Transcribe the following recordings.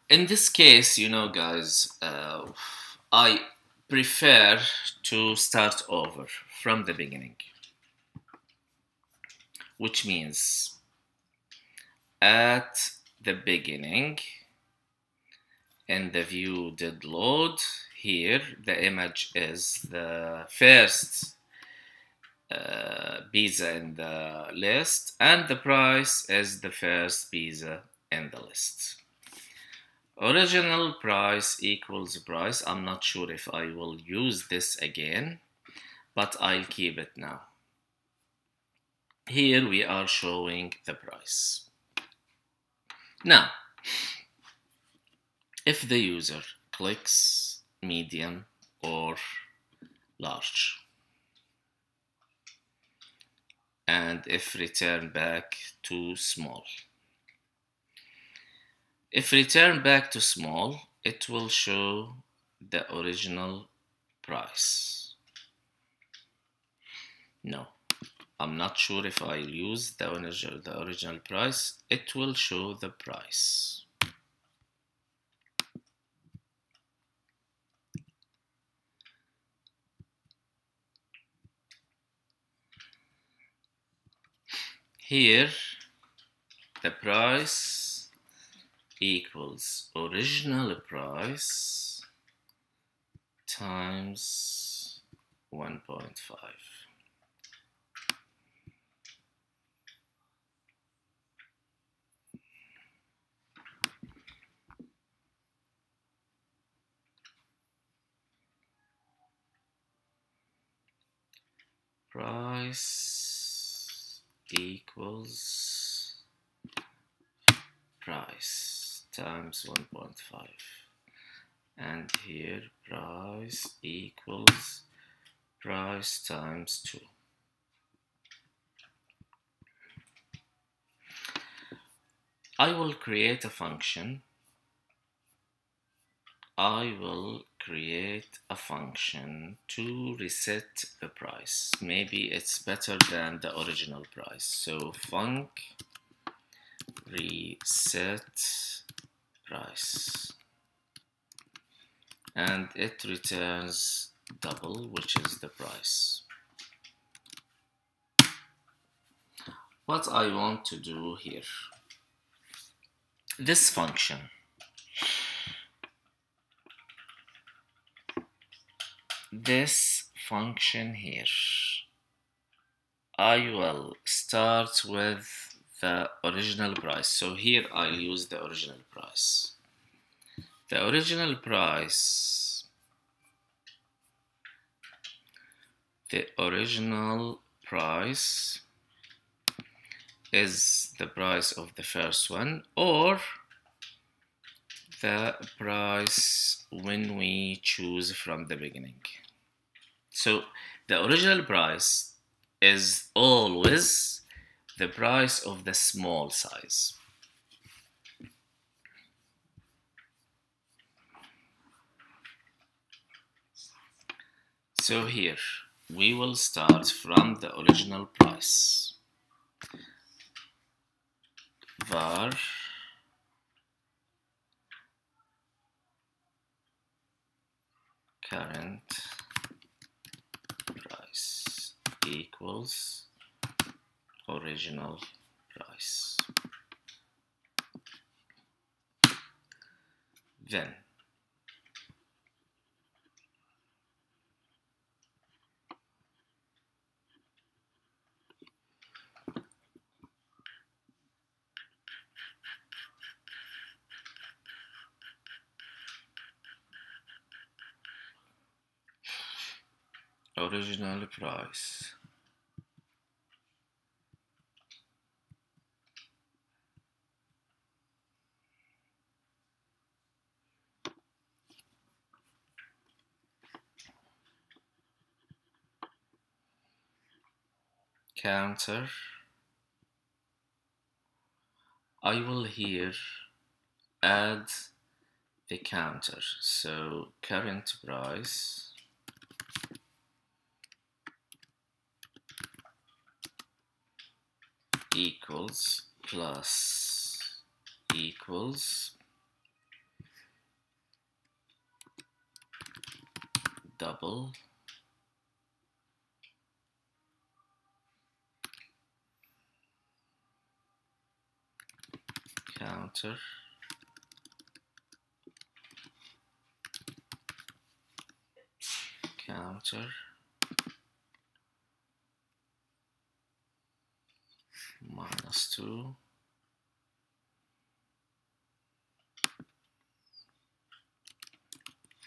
In this case, guys, I prefer to start over from the beginning, which means at the beginning, in the view did load, here the image is the first pizza in the list, and the price is the first pizza in the list. Original price equals price. I'm not sure if I will use this again, but I'll keep it now. Here we are showing the price. Now, if the user clicks medium or large, and if return back to small. If return back to small, it will show the original price. No, I'm not sure if I'll use the original price. It will show the price. Here, the price equals original price times 1.5. Price equals price times 1.5, and here price equals price times 2. I will create a function. To reset the price. Maybe it's better than the original price. So func reset price, and it returns double, which is the price. What I want to do here, this function, here, I will start with the original price. So here I'll use the original price. The original price is the price of the first one, or the price when we choose from the beginning. So the original price is always the price of the small size. So here we will start from the original price. Var current price equals original price. Then original price counter. I will here add the counter. So current price equals plus equals double, counter, counter, -2,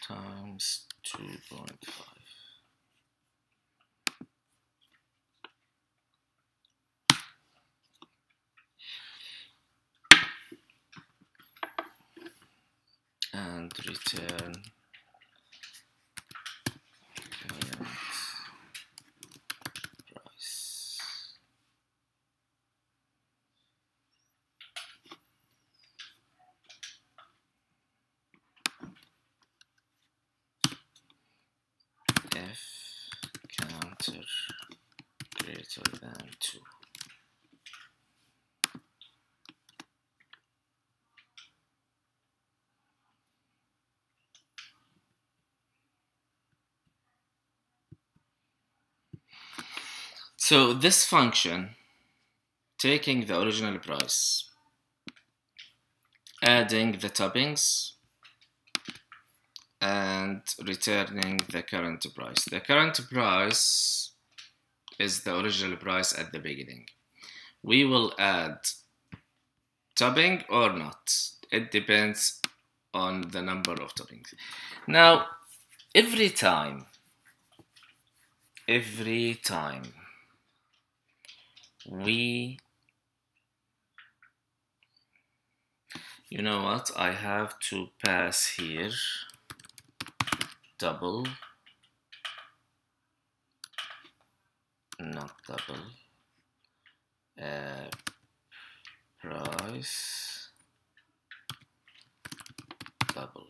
times 2.5. And return current price. If counter greater than 2. So this function, taking the original price, adding the toppings, and returning the current price. The current price is the original price at the beginning. We will add topping or not. It depends on the number of toppings. Now, every time we, you know what, I have to pass here double, not double, price double,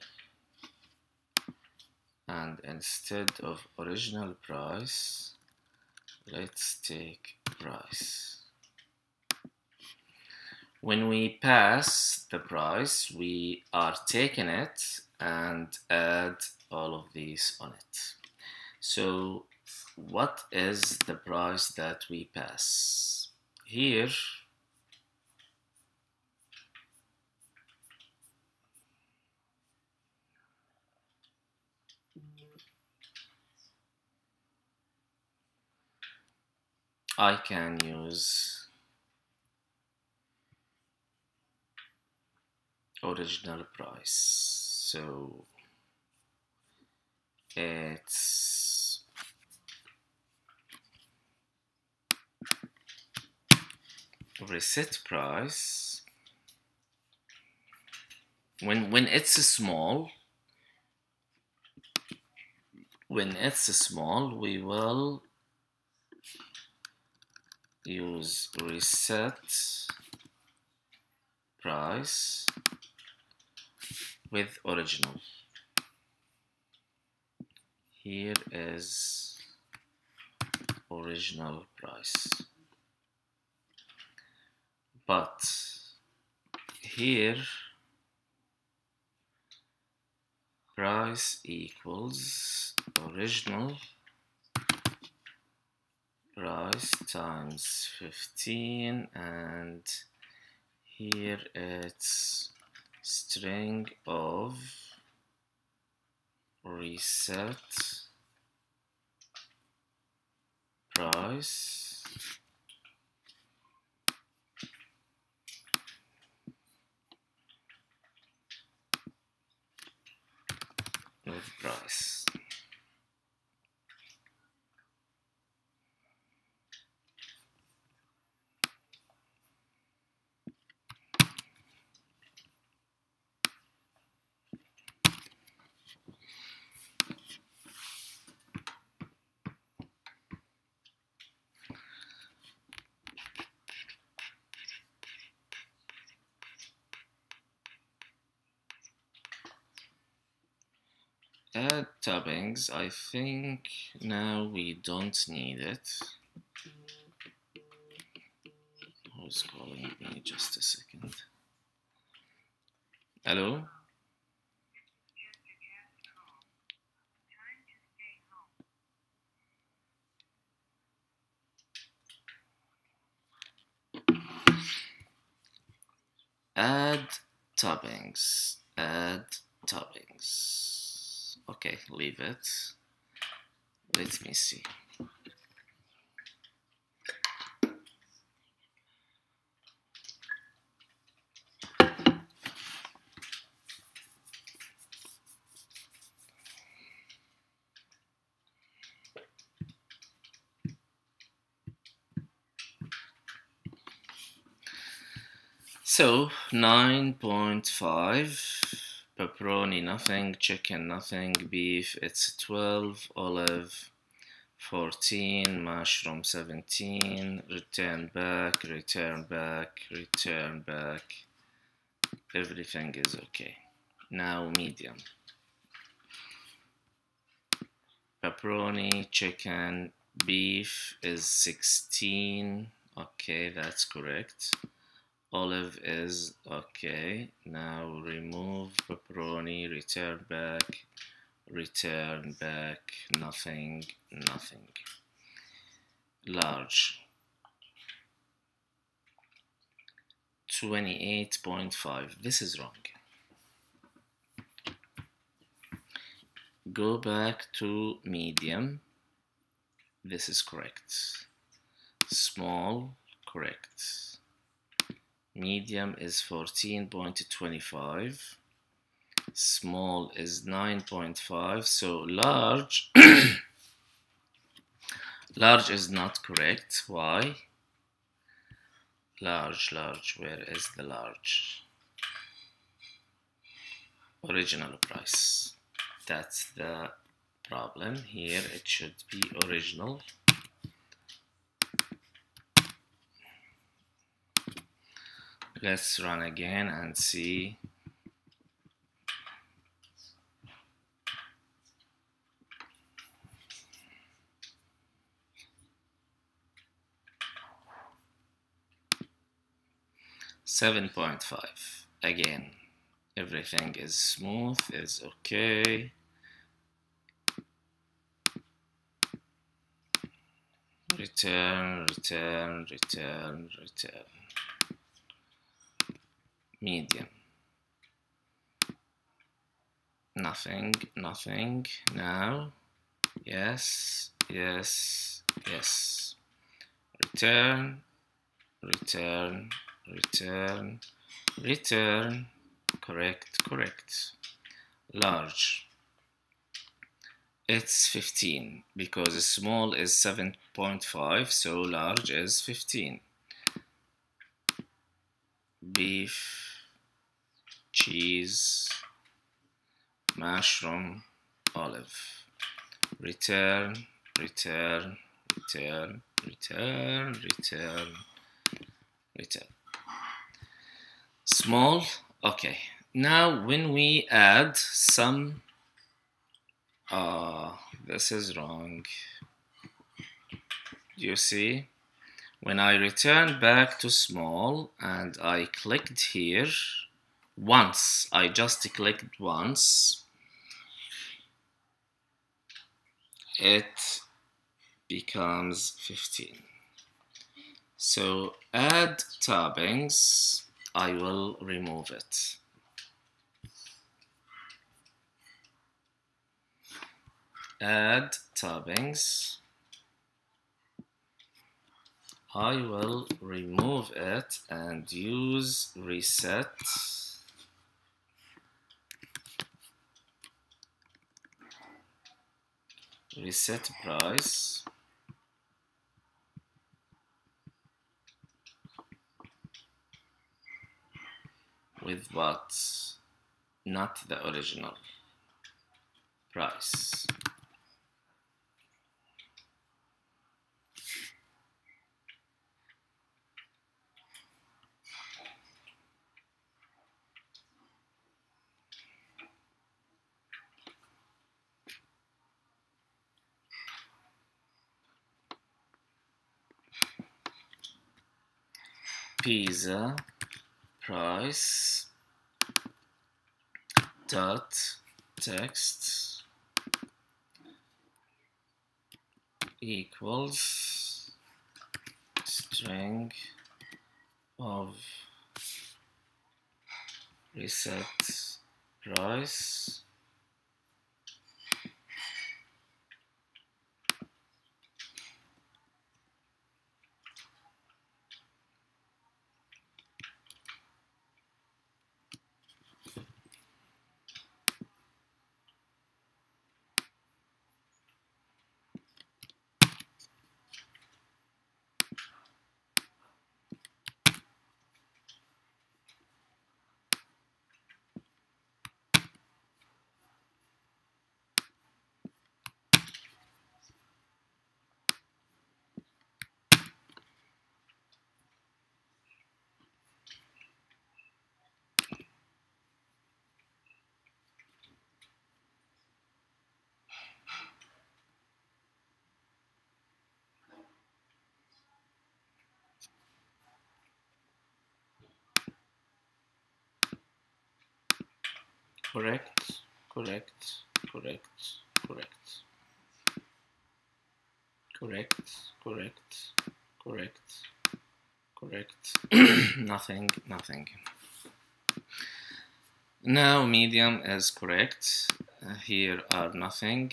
and instead of original price, let's take price. When we pass the price, we are taking it and add all of these on it. So what is the price that we pass? Here, I can use original price. So it's reset price. When it's small, we will use reset price with original. Here is original price, but here price equals original price times 15, and here it's string of reset price with price. Add toppings. I think now we don't need it. Who's calling me? Just a second. Hello? Add toppings. Add toppings. Okay, leave it. Let me see. So 9.5, pepperoni nothing, chicken nothing, beef it's 12, olive 14, mushroom 17, return back, return back, return back, everything is okay. Now medium. Pepperoni, chicken, beef is 16, okay, that's correct. Olive is okay. Now remove pepperoni, return back, nothing, nothing. Large, 28.5. This is wrong. Go back to medium. This is correct. Small, correct. Medium is 14.25. Small is 9.5. So large, large is not correct. Why? Large, where is the large? Original price. That's the problem. Here it should be original. Let's run again and see. $7.5. Again, everything is smooth, is okay. Return. Medium. Nothing. Now, yes. Return. Correct. Large. It's 15 because small is 7.5, so large is 15. Beef, cheese, mushroom, olive. Return. Small, okay. Now when we add some, this is wrong. You see, when I return back to small and I clicked here once, I just clicked once, it becomes 15. So add toppings, I will remove it. Add toppings, I will remove it and use reset. Reset price. With what? Not the original price. Pizza price dot text equals string of reset price. Correct, correct, correct, correct, correct, correct, correct, correct. Nothing, nothing. Now medium is correct. Here are nothing.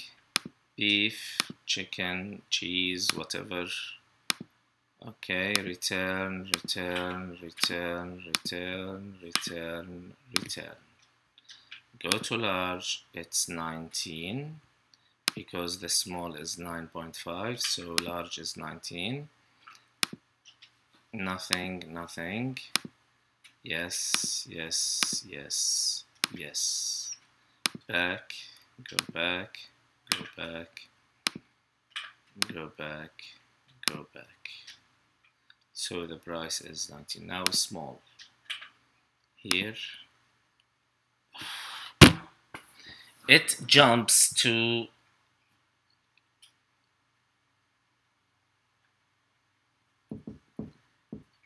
Beef, chicken, cheese, whatever. Okay, return, return, return, return, return, return. Go to large, it's 19 because the small is 9.5, so large is 19. Nothing, nothing. Yes, yes, yes, yes. Back, go back, go back, go back, go back. So the price is 19. Now small. Here. It jumps to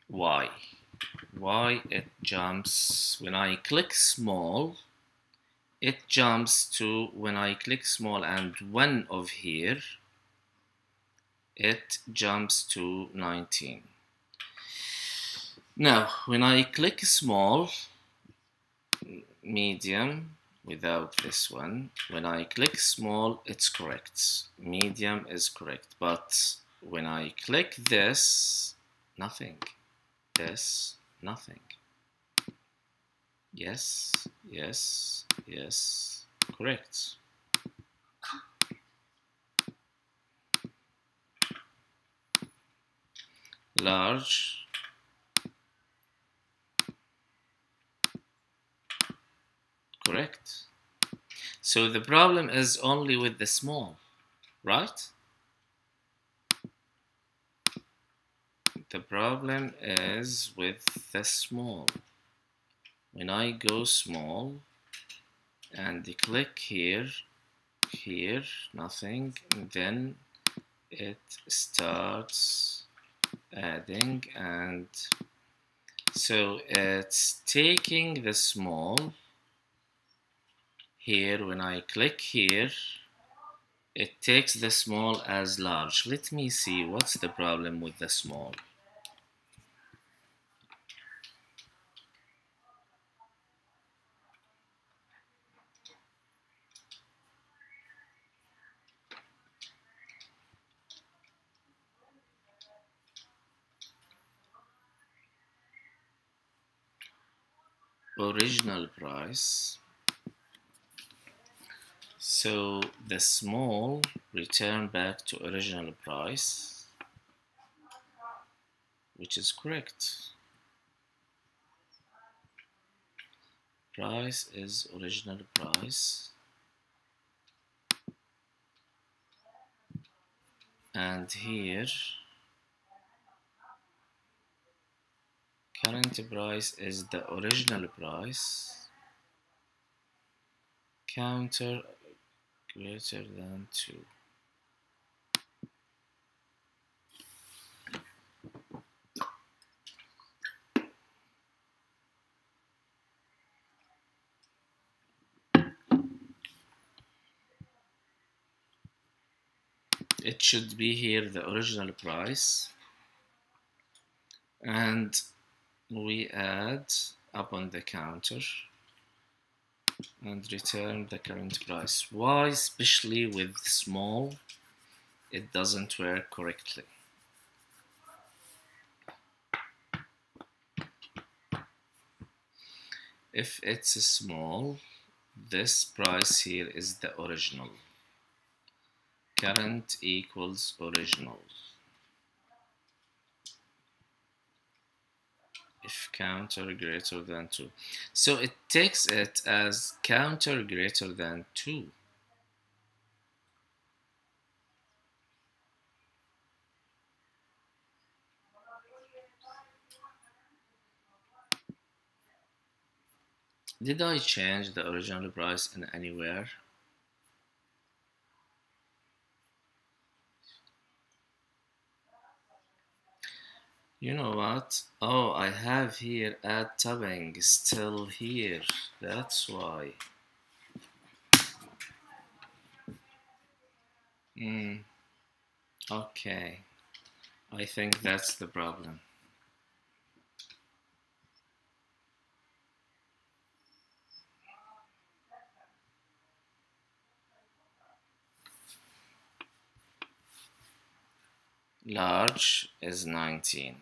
Y. Why it jumps when I click small, it jumps to when I click small and one of here, it jumps to 19. Now when I click small, medium, without this one, when I click small, it's correct. Medium is correct, but when I click this, nothing. This, nothing. Yes, yes, yes, correct. Large, correct. So the problem is only with the small, right? The problem is with the small. When I go small and click here, here, nothing, then it starts adding, and so it's taking the small here. When I click here, it takes the small as large. Let me see what's the problem with the small. Original price. So the small return back to original price, which is correct. Price is original price, and here current price is the original price, counter greater than 2. It should be here the original price, and we add upon the counter and return the current price. Why, especially with small, it doesn't work correctly? If it's small, this price here is the original. Current equals original. If counter greater than 2. So it takes it as counter greater than 2. Did I change the original price in anywhere? You know what? Oh, I have here add tabbing still here. That's why. Okay. I think that's the problem. Large is 19.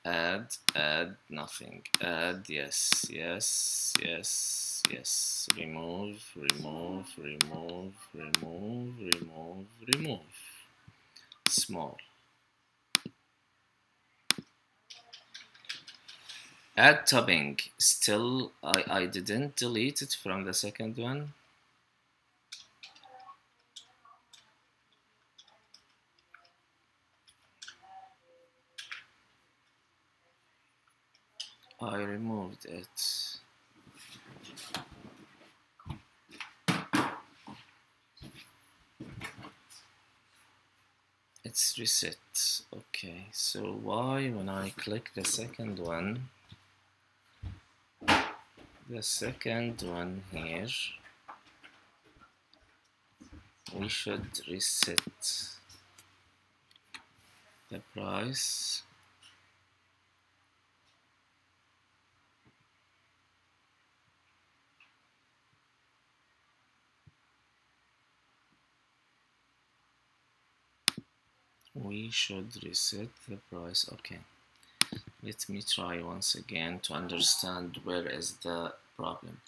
Add nothing. Add yes, yes, yes, yes. Remove, remove, remove, remove, remove, remove. Small. Add tabbing. Still, I didn't delete it from the second one. I removed it. It's reset. Okay, so why when I click the second one here, we should reset the price. We should reset the price. Okay, let me try once again to understand where is the problem.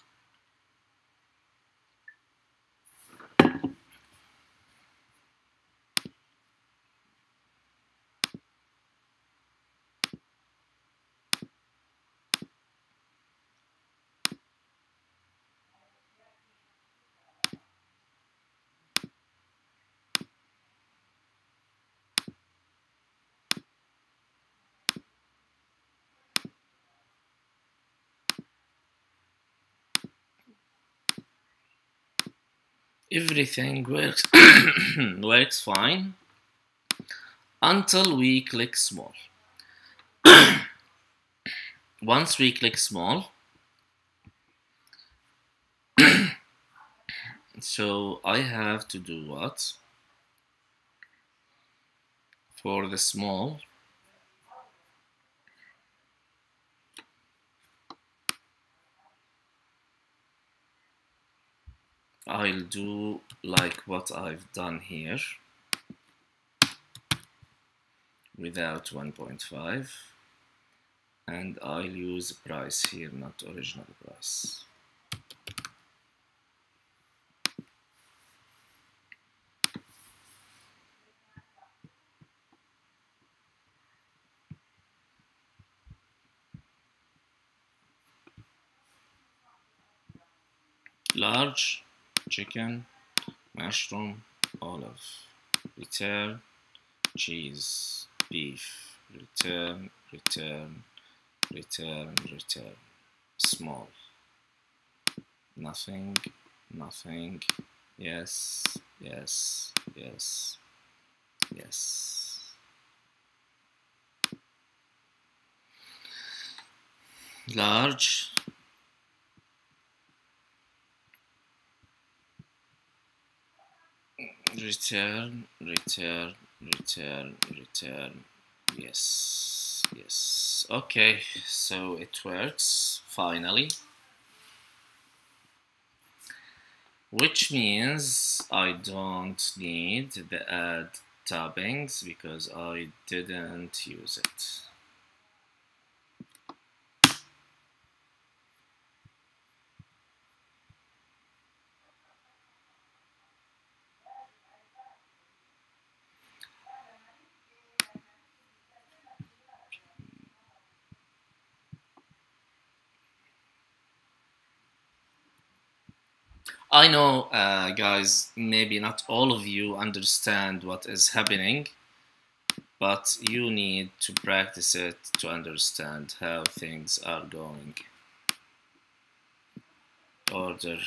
Everything works works fine until we click small. Once we click small, so I have to do what? For the small, I'll do like what I've done here without 1.5, and I'll use price here, not original price. Large, chicken, mushroom, olive. Return, cheese, beef. Return, return, return, return. Small. Nothing, nothing. Yes, yes, yes, yes. Large. Return, return, return, return. Yes, yes. Okay, so it works finally. which means I don't need the add toppings because I didn't use it. I know, guys, maybe not all of you understand what is happening, but you need to practice it to understand how things are going. Order,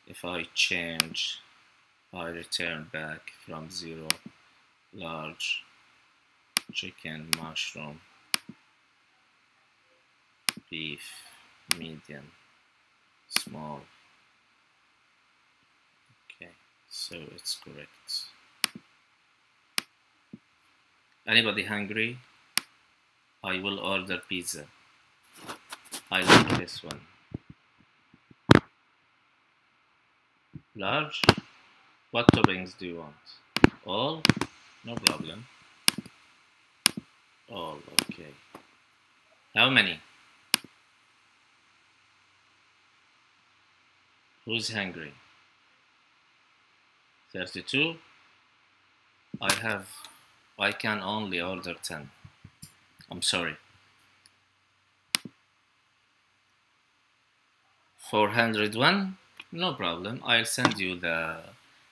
if I change, I return back from 0, large, chicken, mushroom, beef, medium, small. Okay, so it's correct. Anybody hungry? I will order pizza. I like this one. Large? What toppings do you want? All? No problem. All, okay. How many? Who's hungry? 32? I can only order 10. I'm sorry. 401? No problem. I'll send you the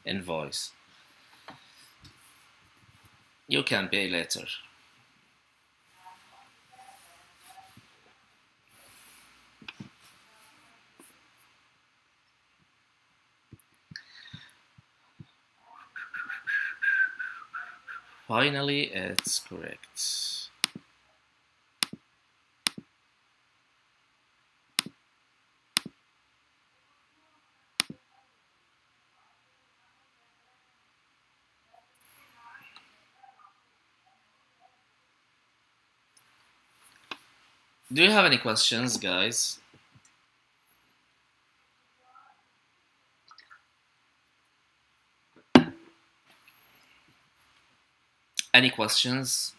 invoice. You can pay later. Finally, it's correct. Do you have any questions, guys? Any questions?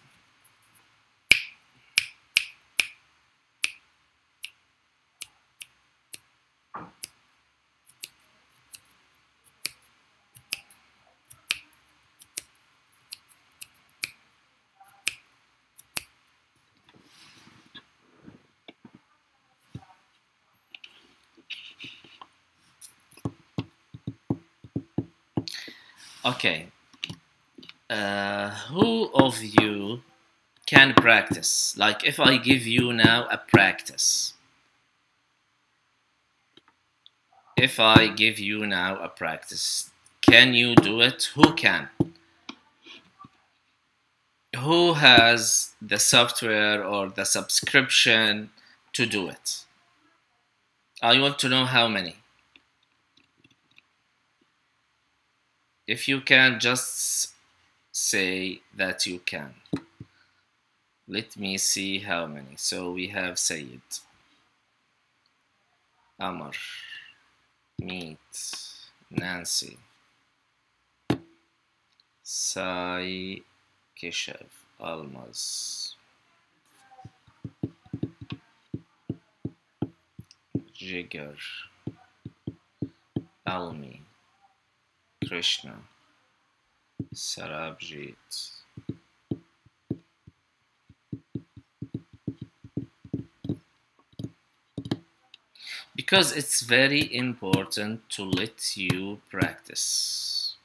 Okay. Who of you can practice? Like if I give you now a practice. If I give you now a practice, can you do it? Who can? Who has the software or the subscription to do it? I want to know how many. If you can, just say that you can. Let me see how many. So we have Sayed, Amar, Meet, Nancy, Sai, Keshav, Almaz, Jigar, Almi, Krishna, Sarabjit. Because it's very important to let you practice.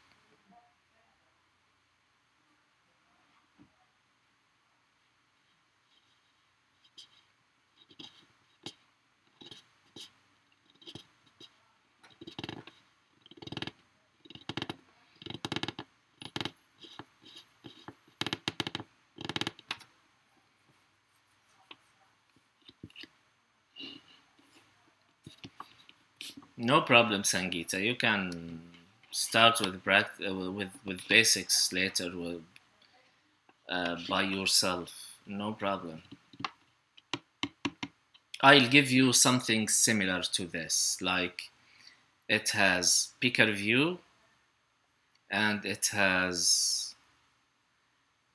No problem, Sangeeta. You can start with basics later by yourself. No problem. I'll give you something similar to this. Like It has picker view, and it has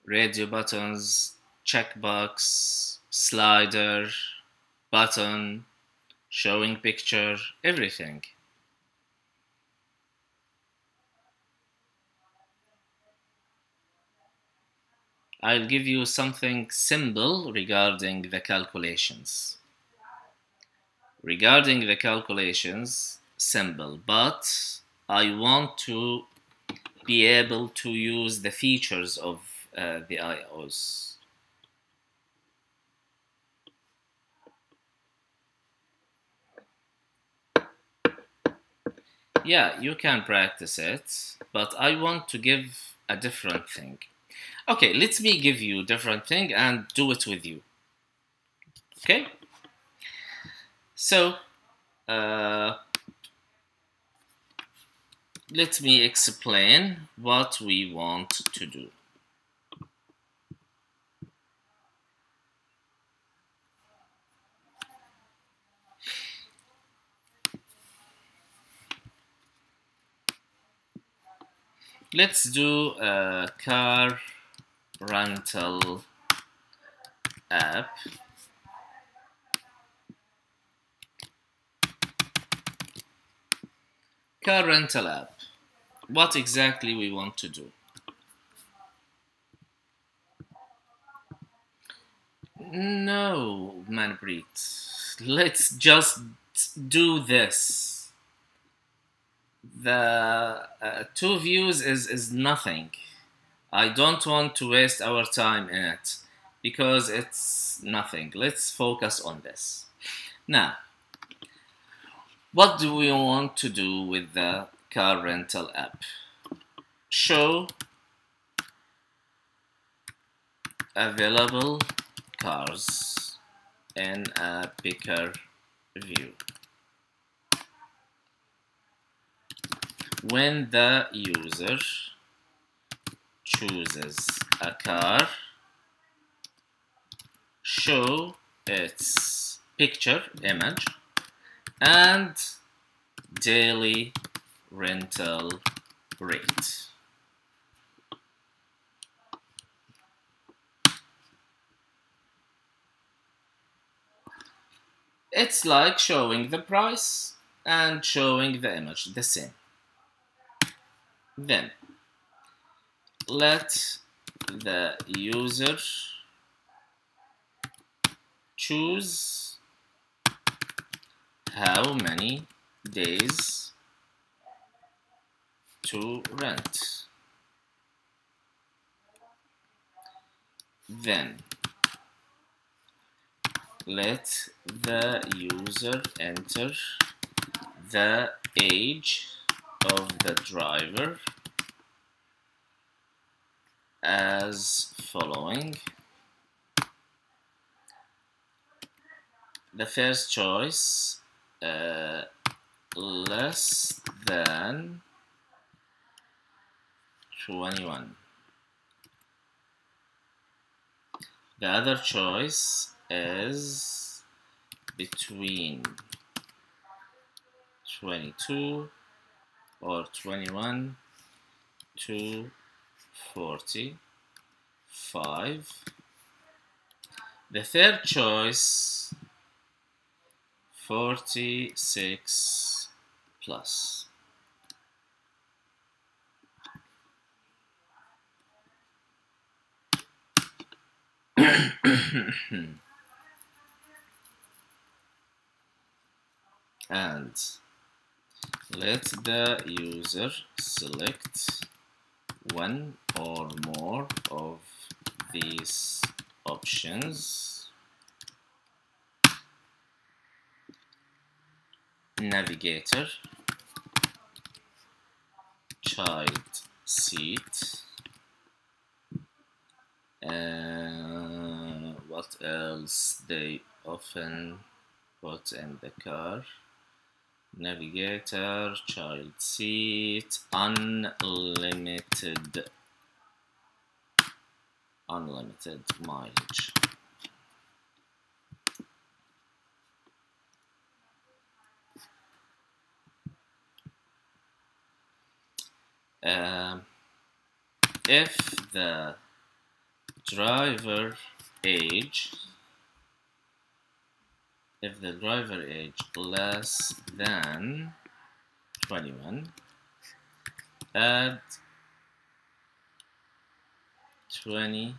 radio buttons, checkbox, slider, button, showing picture, everything. I'll give you something simple regarding the calculations. Regarding the calculations, simple, but I want to be able to use the features of the iOS. Yeah, you can practice it, but I want to give a different thing. Okay, let me give you a different thing and do it with you. Okay? So, uh, let me explain what we want to do. Let's do a car rental app. Car rental app. What exactly we want to do? No, Manpreet. Let's just do this. The two views is nothing. I don't want to waste our time in it because it's nothing. Let's focus on this. Now, what do we want to do with the car rental app? Show available cars in a picker view. When the user chooses a car, show its picture image and daily rental rate. It's like showing the price and showing the image, the same. Then let the user choose how many days to rent. Then let the user enter the age of the driver as following. The first choice, less than 21. The other choice is between 22 or 21 to 45. The third choice, 46 plus. And let the user select one or more of these options. Navigator, child seat, what else they often put in the car. Navigator, child seat, unlimited mileage. Um, if the driver age less than 21, add $20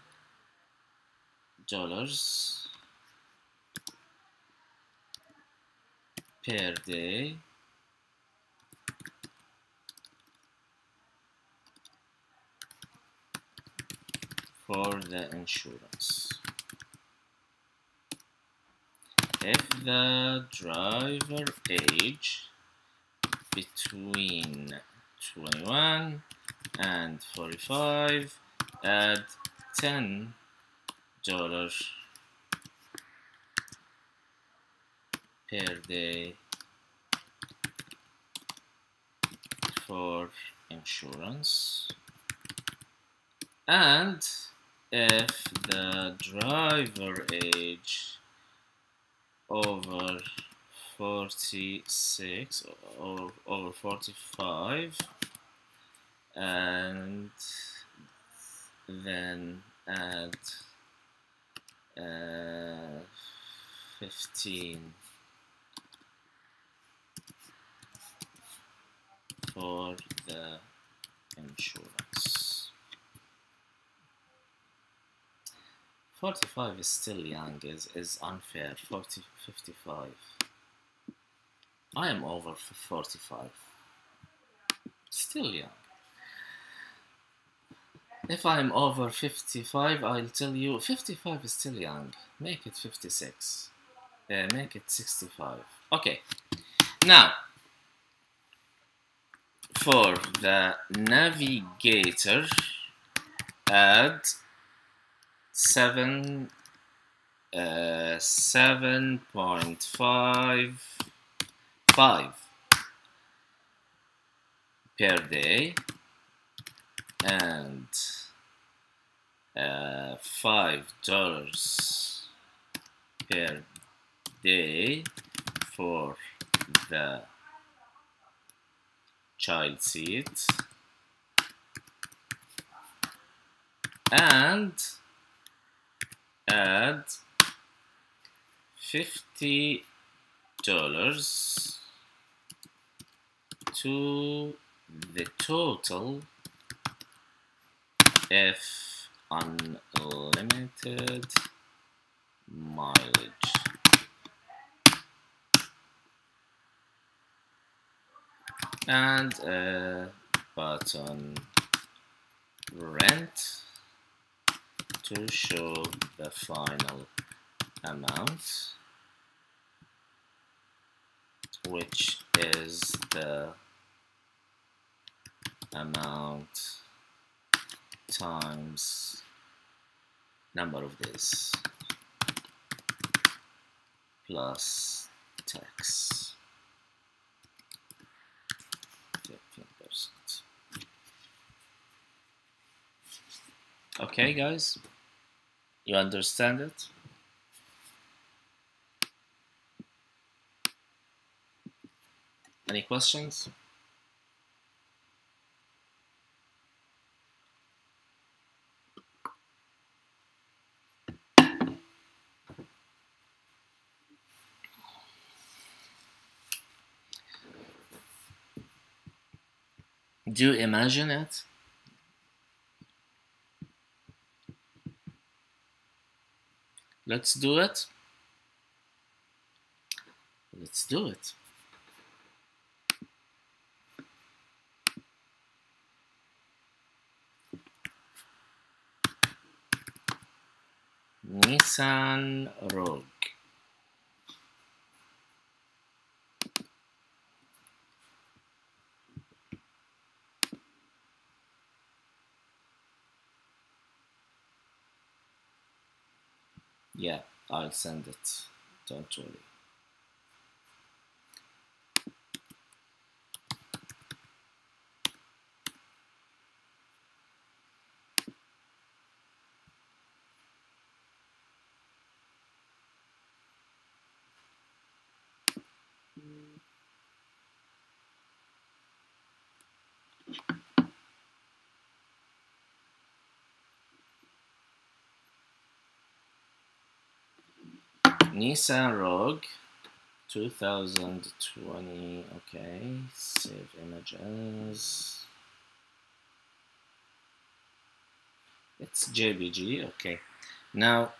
per day for the insurance. If the driver age between 21 and 45, add $10 per day for insurance. And if the driver age over 46 or over 45, and then add 15 for the insurance. 45 is still young, is unfair. 55. I am over 45. Still young. If I'm over 55, I'll tell you 55 is still young. Make it 56. Make it 65. Okay. Now, for the navigator, add 7.55 per day and $5 per day for the child seat, and add $50 to the total if unlimited mileage. And a button rent to show the final amount, which is the amount times number of days plus tax, 15%. Okay, guys, you understand it? Any questions? Do you imagine it? Let's do it. Let's do it. Nissan Rogue. Yeah, I'll send it. Don't worry. Nissan Rogue 2020. Okay, save images. It's JPG. Okay, now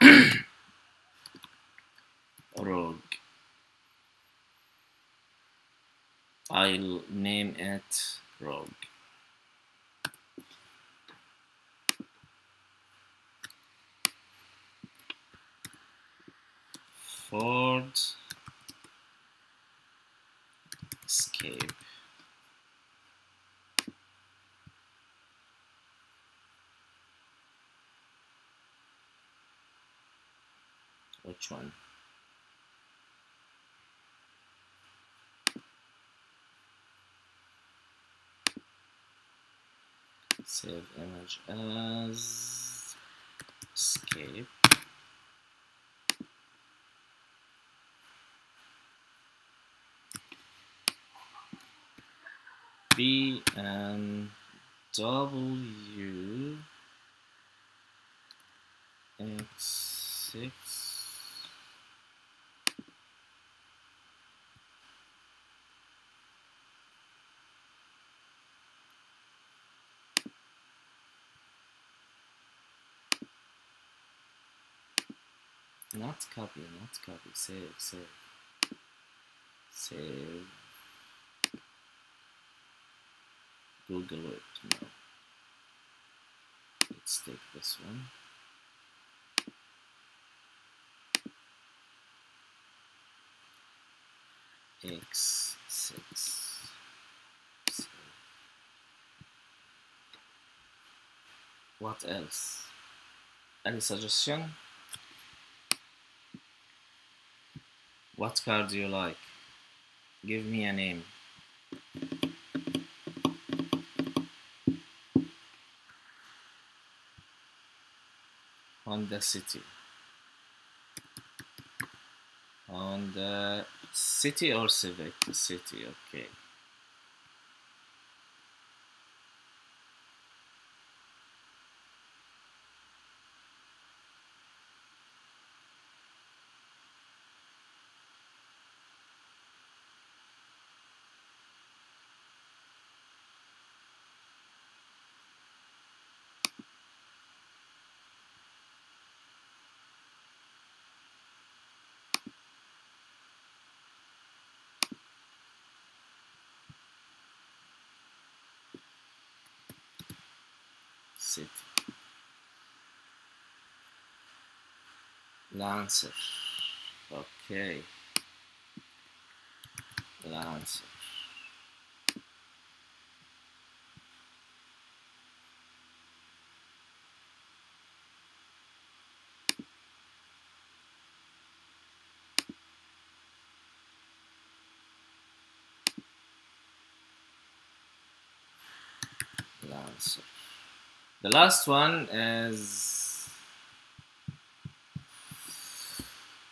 Rogue. I'll name it Rogue. Ford Escape. Which one? Save image as Escape. BMW X6. Not copy, save. Google it. No. Let's take this one. X6. What else? Any suggestion? What car do you like? Give me a name. Honda City. Honda City or Civic? City, okay. City. Lancer. Okay. Lancer. Lancer. The last one is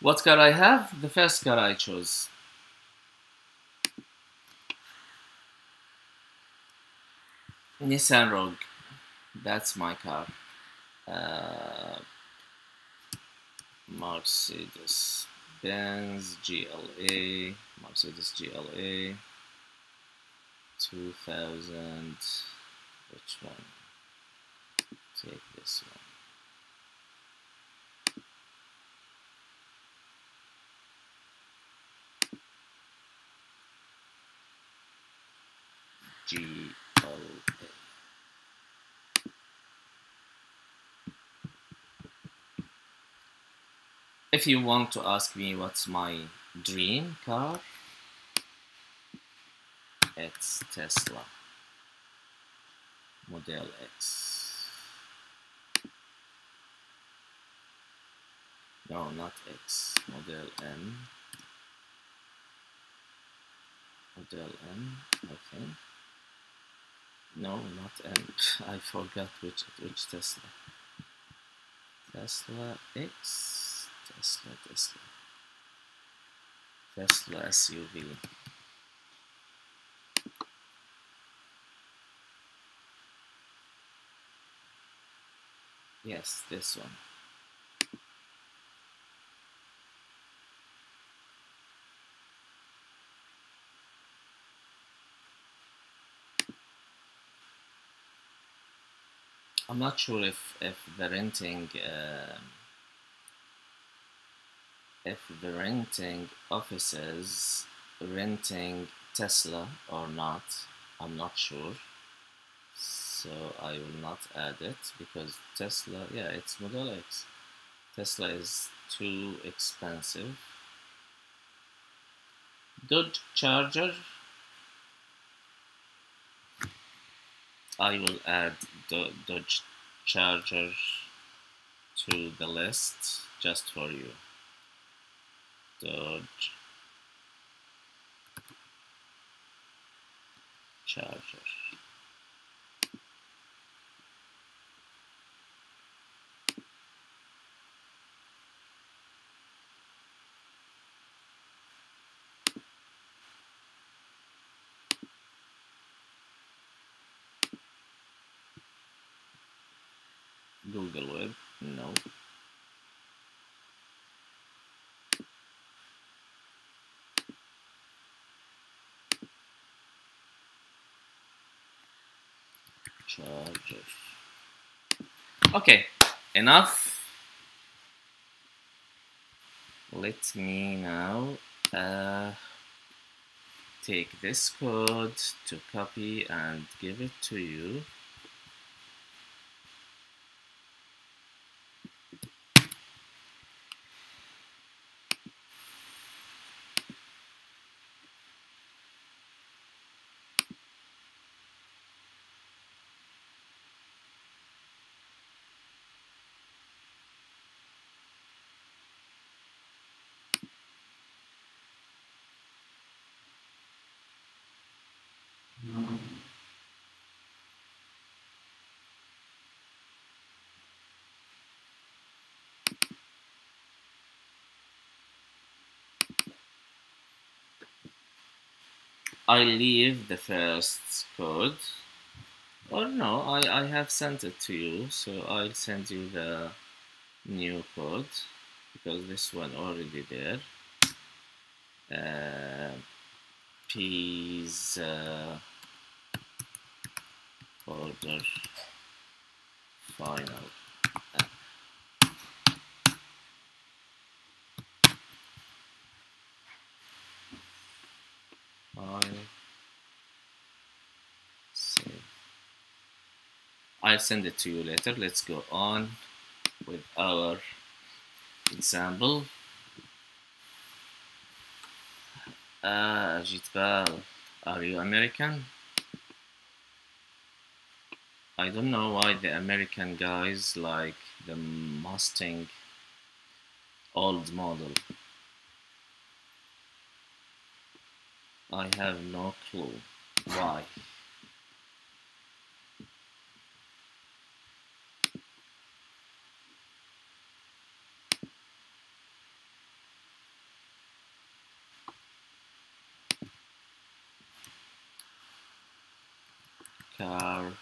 what car I have? The first car I chose. Nissan Rogue. That's my car. Mercedes Benz GLA. Mercedes GLA 2000. Which one? Take this one. GLA. If you want to ask me what's my dream car, it's Tesla Model X. No, not X. Model M. Model M, I think. No, not M. I forgot which Tesla. Tesla X. Tesla SUV. Yes, this one. I'm not sure if the renting offices renting Tesla or not. I'm not sure, so I will not add it because Tesla, yeah, it's Model X. Tesla is too expensive. Dodge Charger, I will add the Dodge Charger to the list just for you. Dodge Charger. Google Web, no. Charger. Okay, enough. Let me now take this code to copy and give it to you. I leave the first code, or no, I have sent it to you, so I'll send you the new code because this one already there. Pizza order final. I'll send it to you later. Let's go on with our example. Jitbal, are you American? I don't know why the American guys like the Mustang old model. I have no clue why. Car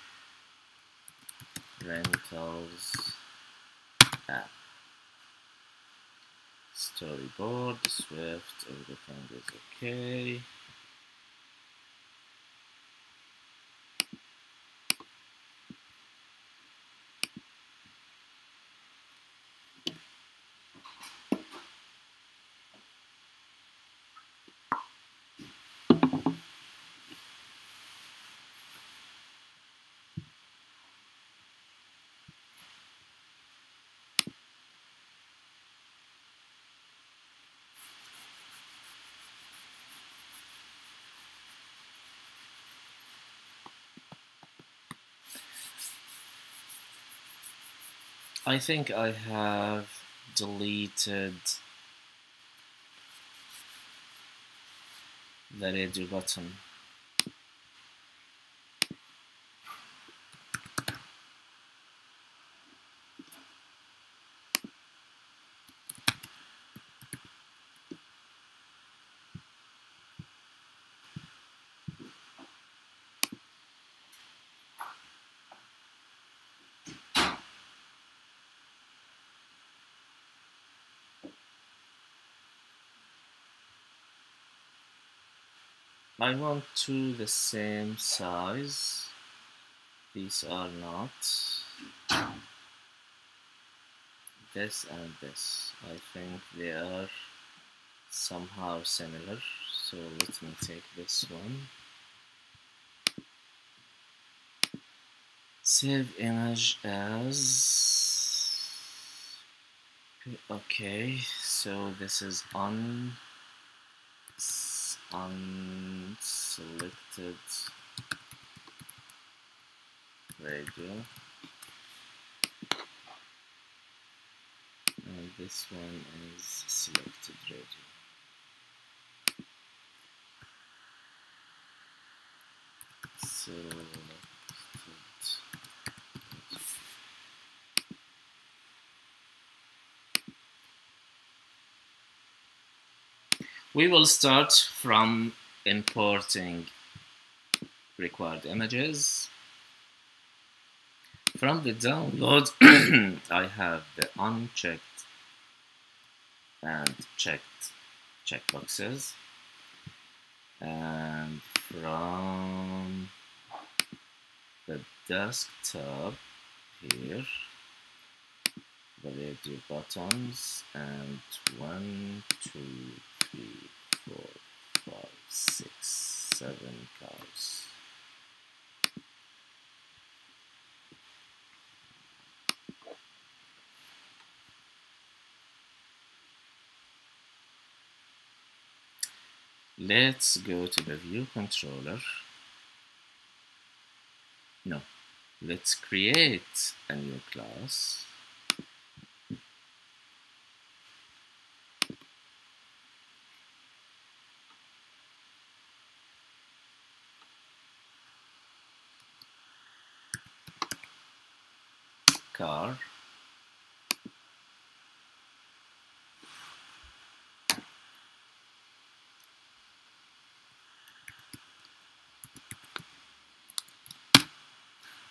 rentals app. Storyboard, Swift, everything is okay. I think I have deleted the radio button. I want two the same size. These are not. this and this. I think they are somehow similar. So let me take this one. Save image as. Okay, so this is unselected radio, and this one is selected radio. Selected. We will start from importing required images. From the download, I have the unchecked and checked checkboxes. And from the desktop here, the radio buttons, and 1, 2, 3, 4, 5, 6, 7 cars. Let's go to the view controller. No, let's create a new class. Car.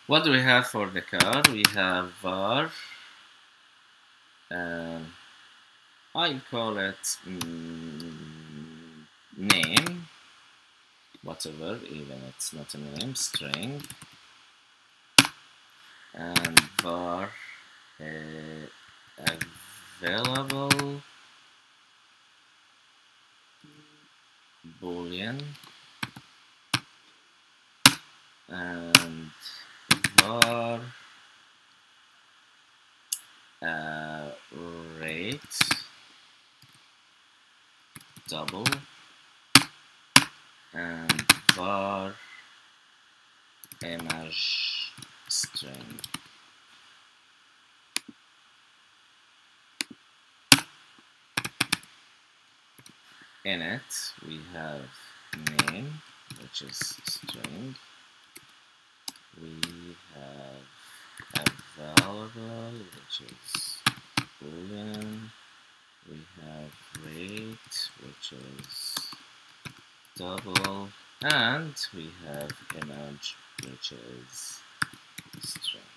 What do we have for the car? We have var. I'll call it name, whatever, even it's not a name, string, and var available boolean, and var rate double, and var image string. In it we have name, which is string. We have available, which is boolean. We have rate, which is double, and we have image, which is string.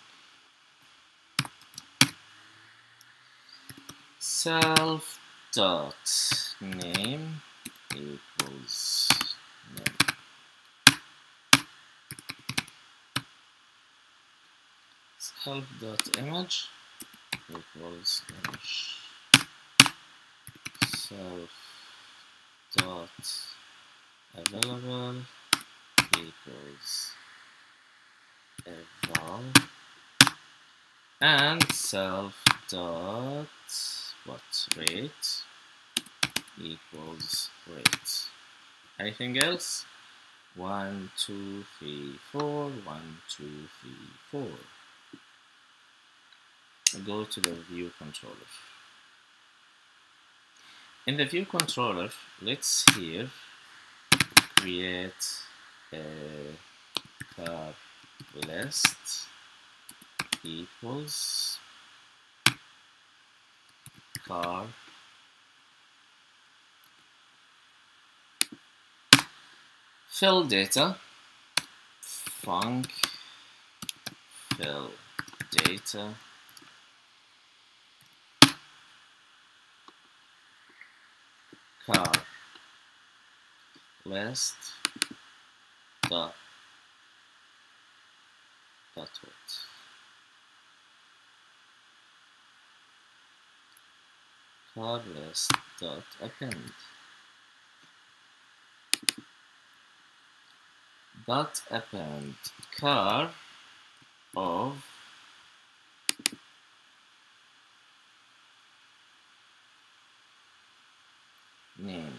Self dot name equals name. Self dot image equals image. Self dot available equals eval, and self dot rate equals rate. Anything else? 1, 2, 3, 4. 1, 2, 3, 4. Go to the view controller. In the view controller, let's here create a car list equals car fill data func fill data car list dot what car list dot append. Dot append car of name.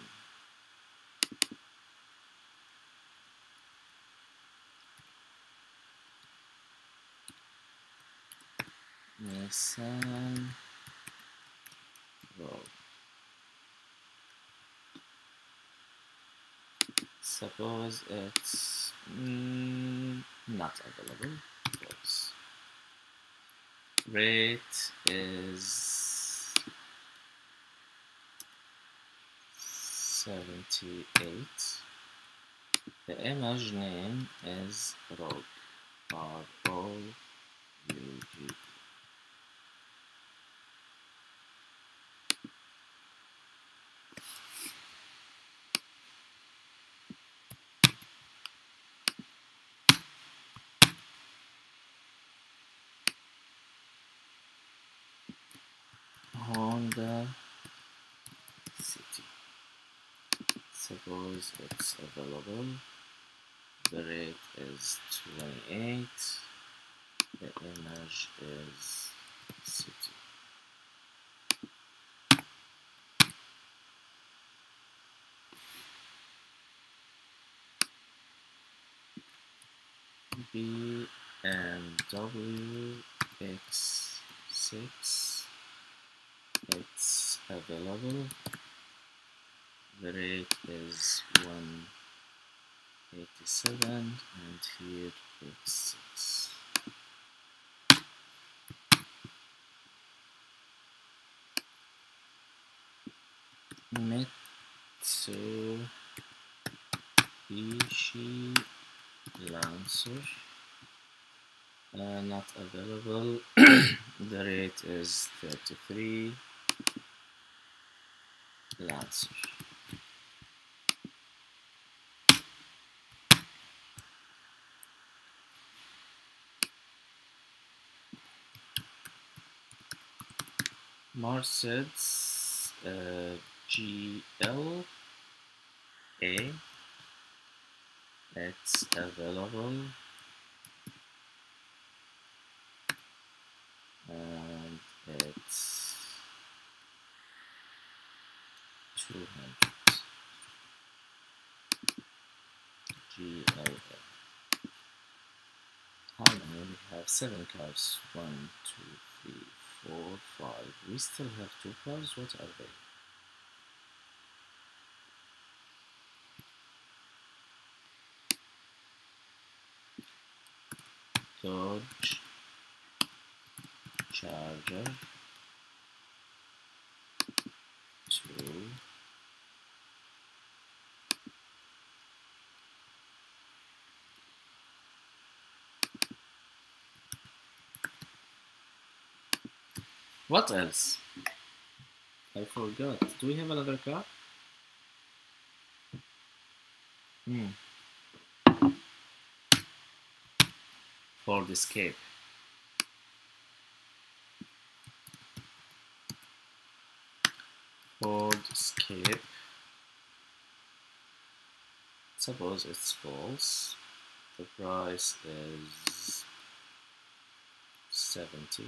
Nissan Rogue. Suppose it's not available because rate is 78. The image name is Rogue. R-O-U-G. Honda City. Suppose it's available. The rate is 28. The image is city. BMW X6. It's available. The rate is 187 and here it's 6. Mitsubishi Lancer, not available. The rate is 33. Lancer. Mercedes GLA. It's available and it's 200. GLA. How many? We have 7 cars. 1, 2, 3, 4, 5. We still have 2 cars. What are they? Dodge Charger 2. What else? I forgot. Do we have another car? Ford Escape. Ford Escape. Suppose it's false. The price is 70.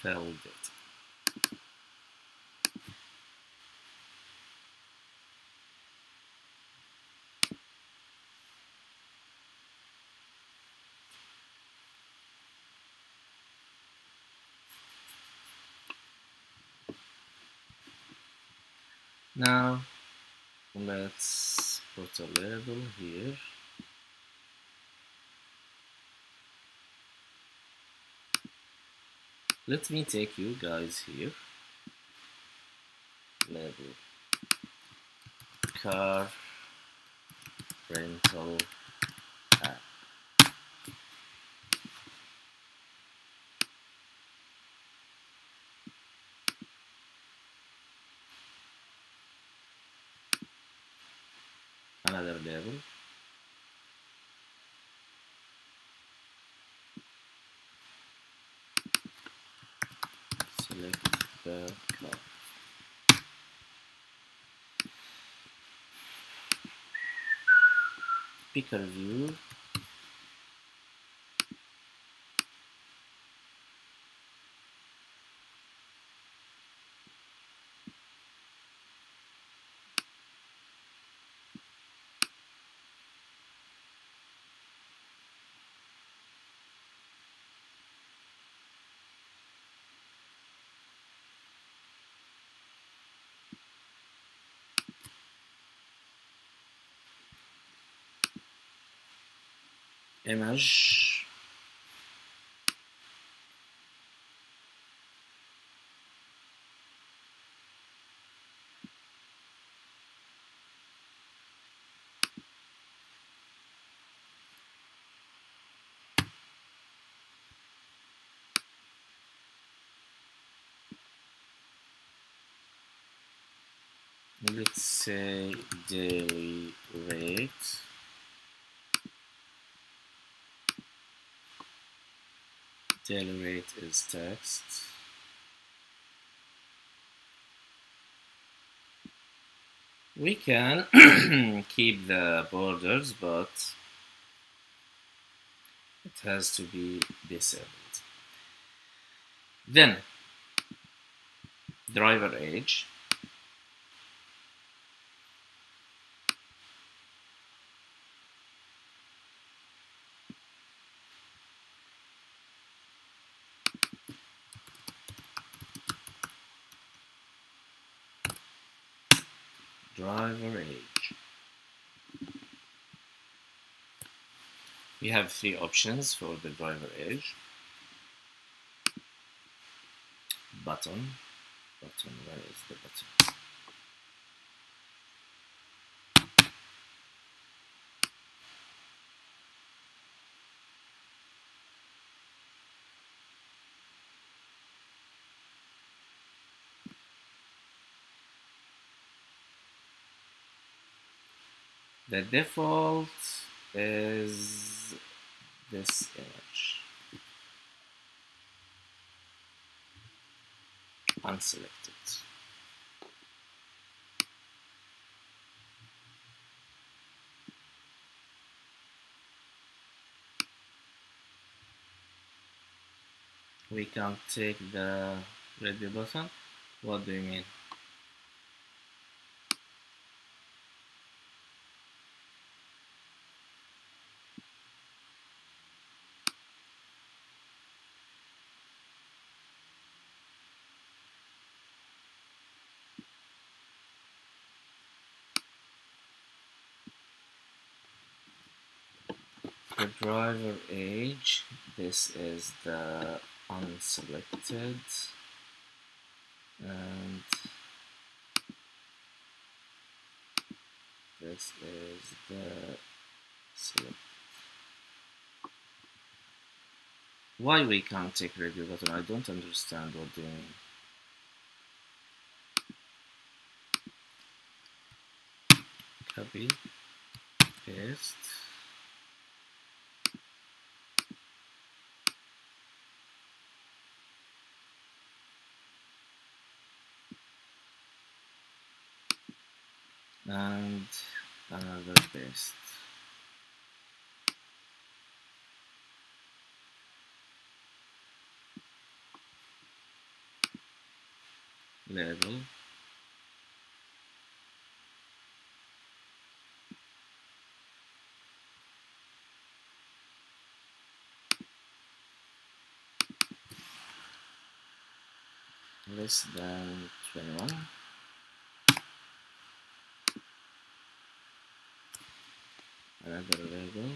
Failed it. Now let's put a label here. Let me take you guys here. Label car rental app. another label. Select the car. Picker view. Image. Let's say daily rate. Daily rate is text. We can keep the borders, but it has to be disabled. Then driver age. Driver age. We have three options for the driver age. Button. Button, where is the button? The default is this image. Unselected. We can't take the radio button. What do you mean? The driver age, this is the unselected, and this is the selected. Why we can't take radio button? I don't understand what they mean. Copy, paste. And another paste. Label. Less than 21. Another label.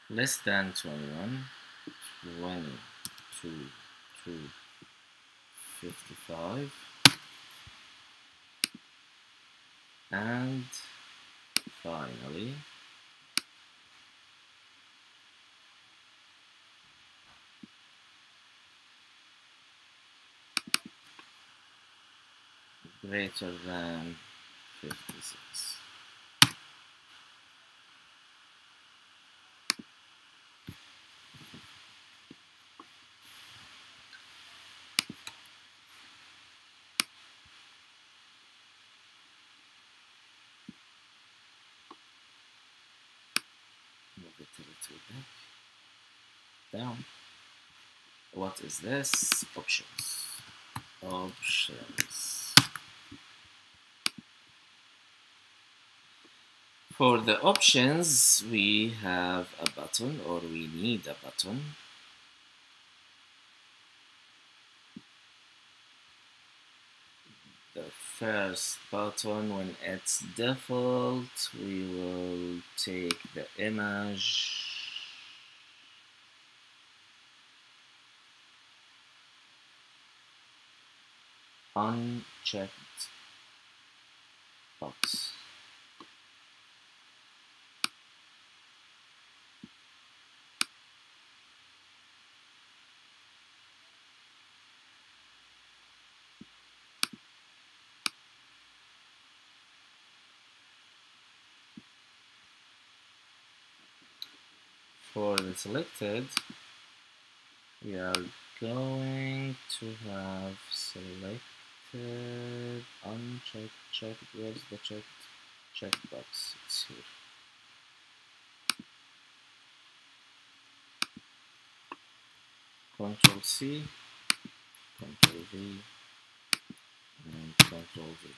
Less than 21. 22 to 55. And Finally, greater than 56. Move it a little bit down. What is this? Options. Options. For the options, we have a button, or we need a button. The first button, when it's default, we will take the image, unchecked box. For the selected, we are going to have selected unchecked, checked. Where's the checked box? It's here. Control C, Control V, and Control V.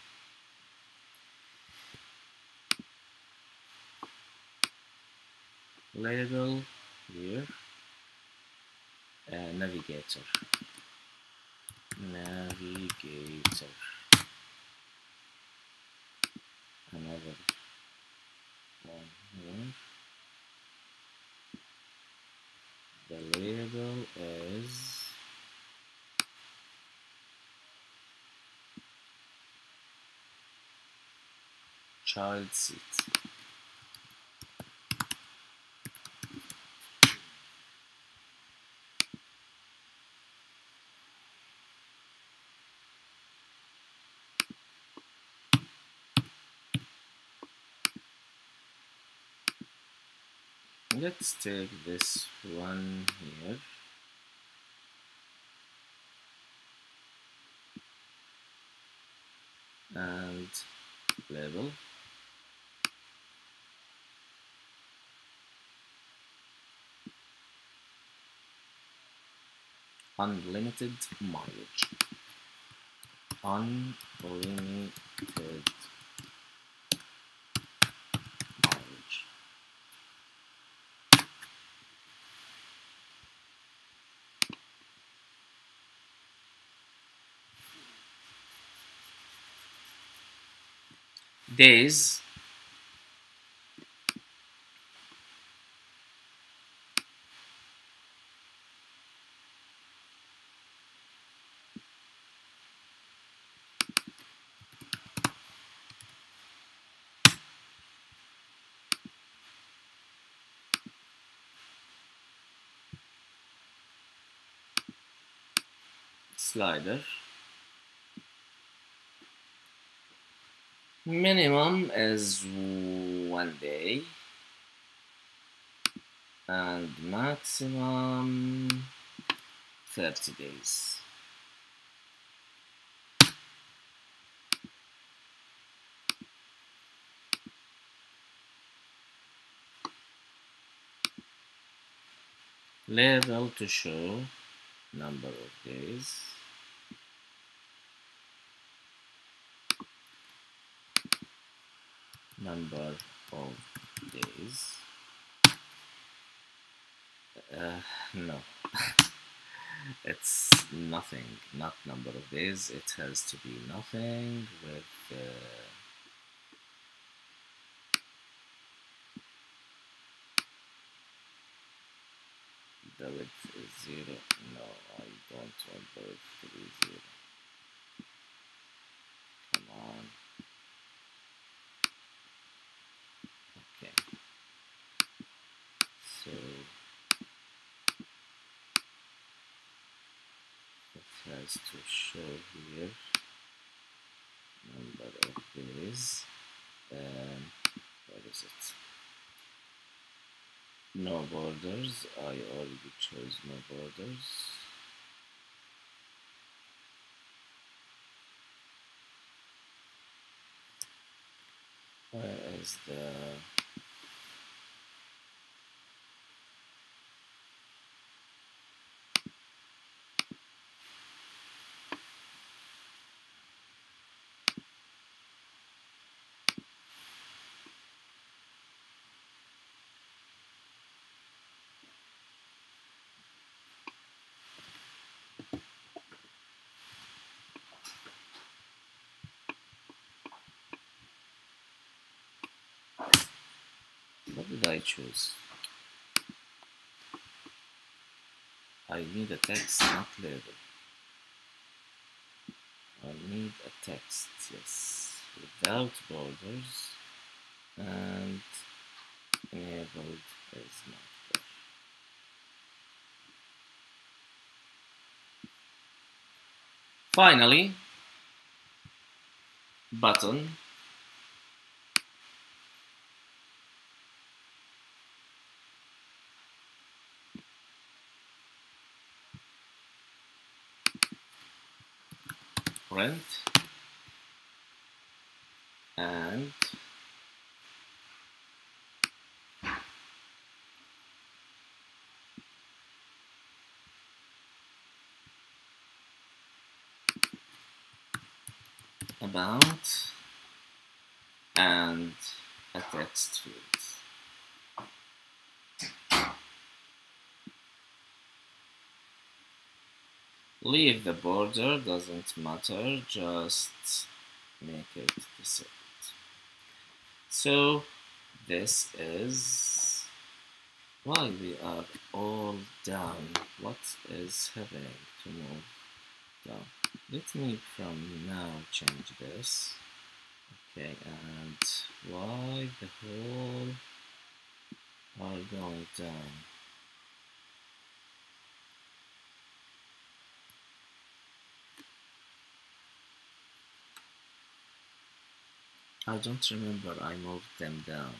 Label here, navigator. Navigator. Another one here. The label is child seat. Let's take this one here. And label unlimited mileage. Unlimited mileage. Days. Slider. Minimum is 1 day and maximum 30 days. Label to show number of days. Number of days. No, it's nothing, not number of days. It has to be nothing with the width is 0. No, I don't want the width to be 0. Come on. it has to show here number of days. Where is it? No borders. I already chose no borders. Where is the what did I choose? I need a text, not label. I need a text, yes, without borders, and enabled is not there. Finally, button. Print and about and a text field. Leave the border, doesn't matter, just make it disabled. So this is why we are all down. What is happening to move down? Let me from now change this. Okay, and why the whole are going down? I don't remember I moved them down.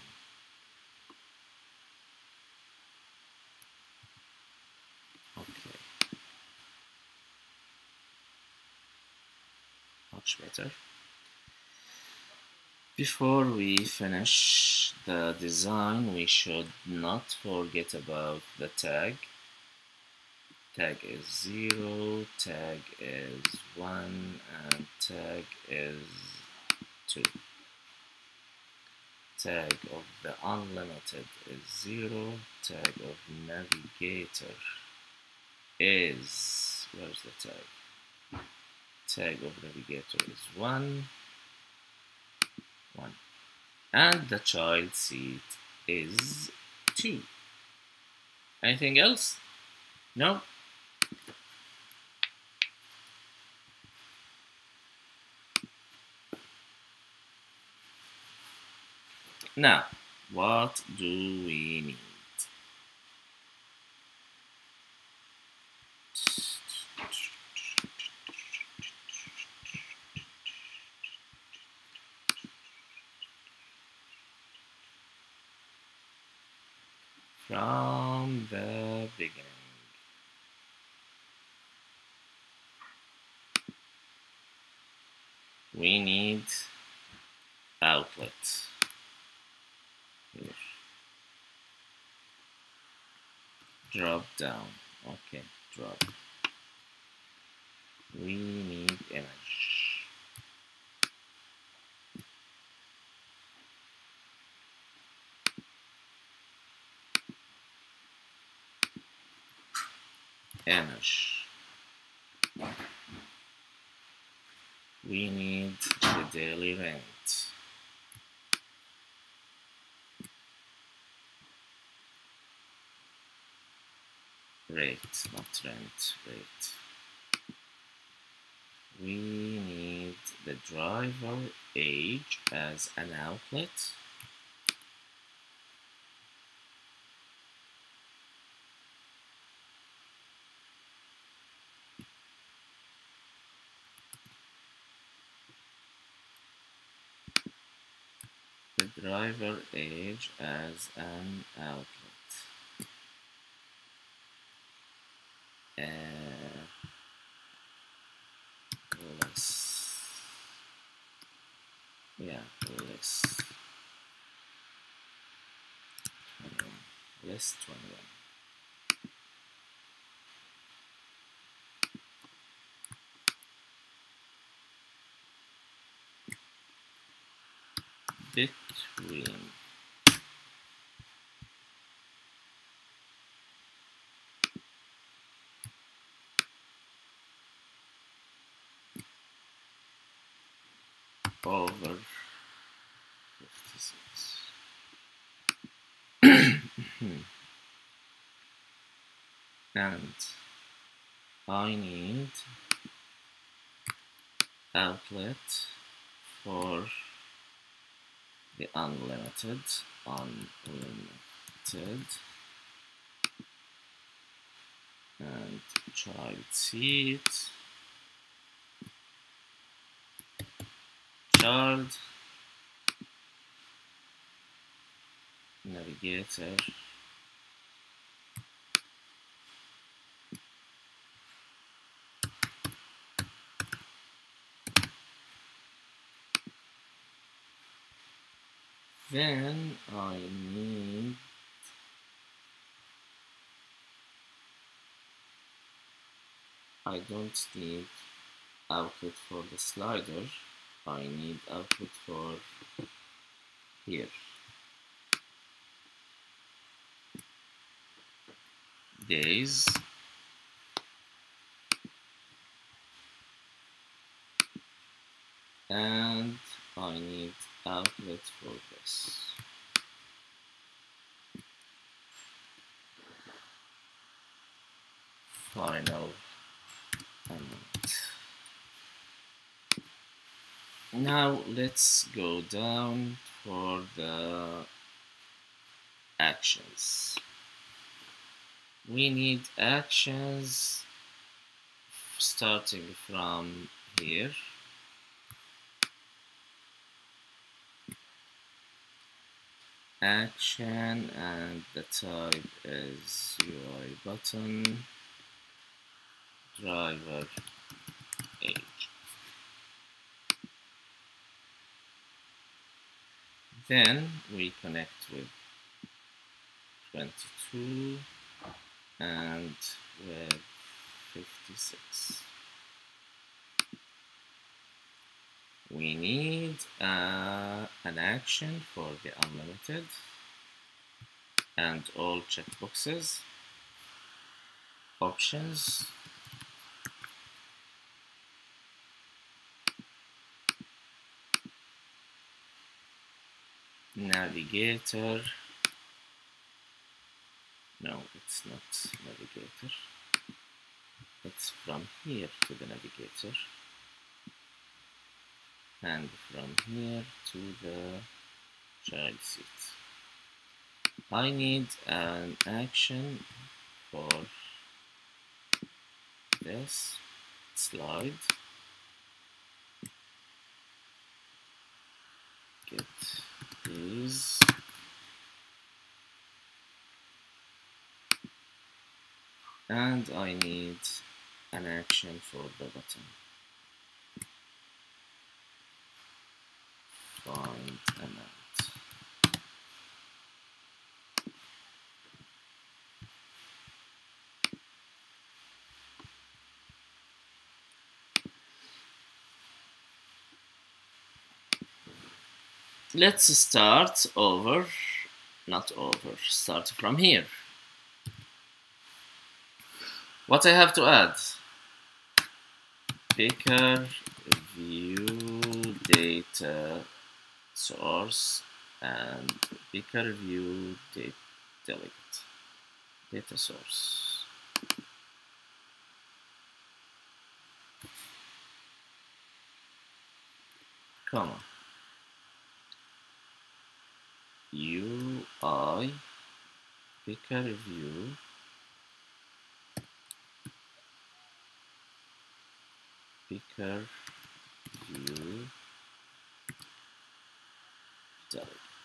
Okay. Much better. Before we finish the design, we should not forget about the tag. Tag is 0, tag is 1, and tag is 2. Tag of the unlimited is 0, tag of navigator is, where's the tag? Tag of navigator is 1, 1. And the child seat is 2. Anything else? No? Now, what do we need? From the beginning, we need outlet. Here. Drop down. Okay, drop. We need image. Image. We need the daily rent. Rate, not rent, rate. We need the driver age as an outlet. the driver age as an outlet. Less, yeah, less 21, less 21. Between over 56. And I need outlet for the unlimited, and child seat, child, navigator, then I don't need outlet for the slider, I need outlet for here, days, and I need outlet for this. Final amount. Now let's go down for the actions. We need actions starting from here. Action, and the type is UI button, driver age. Then we connect with 22 and with 56. We need an action for the unlimited and all checkboxes, options, navigator, no, it's not navigator, it's from here to the navigator, and from here to the child seat. I need an action for this slide, get these, and I need an action for the button. Find amount. Let's start over, not over, start from here. What I have to add? Picker, view, data source, and picker, view, delegate, data source. Comma. UI, picker, view, picker, view, delegate.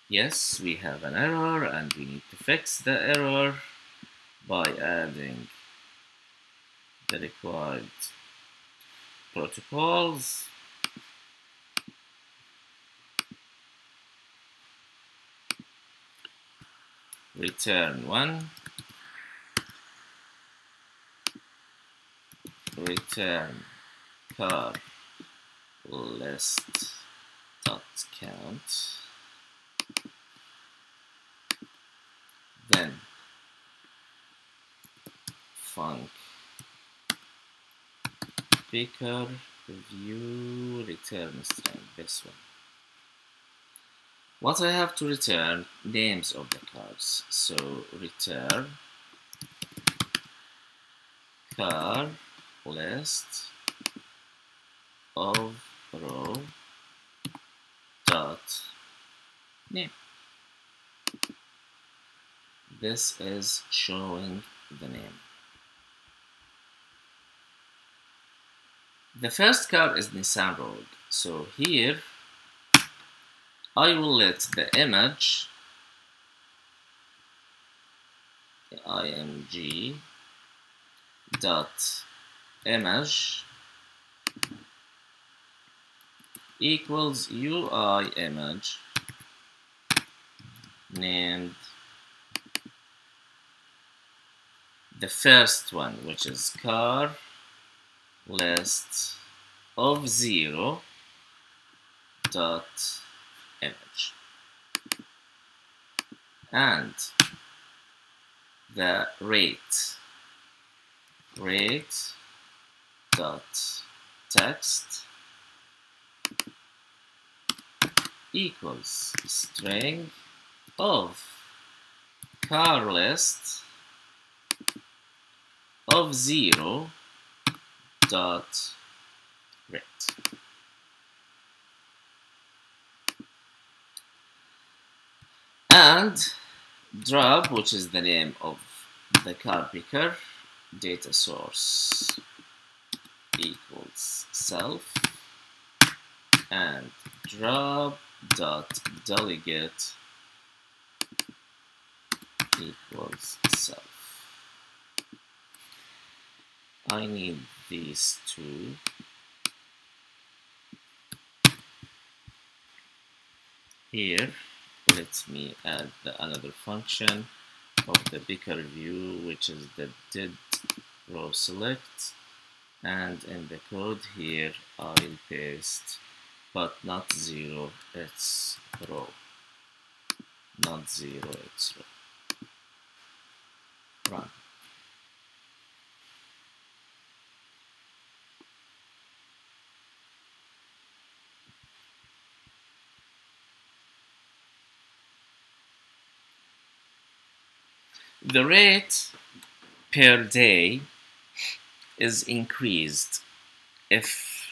Yes, we have an error and we need to fix the error by adding the required protocols. Return 1, return car list dot count, then func picker view return string, this one. What I have to return? Names of the cars. So return car list of row dot name. This is showing the name. The first car is Nissan Rogue. So here I will let the image img dot image equals UI image named the first one, which is car list of 0 dot image, and the rate dot text equals string of car list of 0 dot rate. And drop, which is the name of the car picker, data source equals self, and drop dot delegate equals self. I need these two. Here, let me add another function of the picker view, which is the did row select, and in the code here I'll paste but not 0, it's row, not 0, it's row. Run. The rate per day is increased if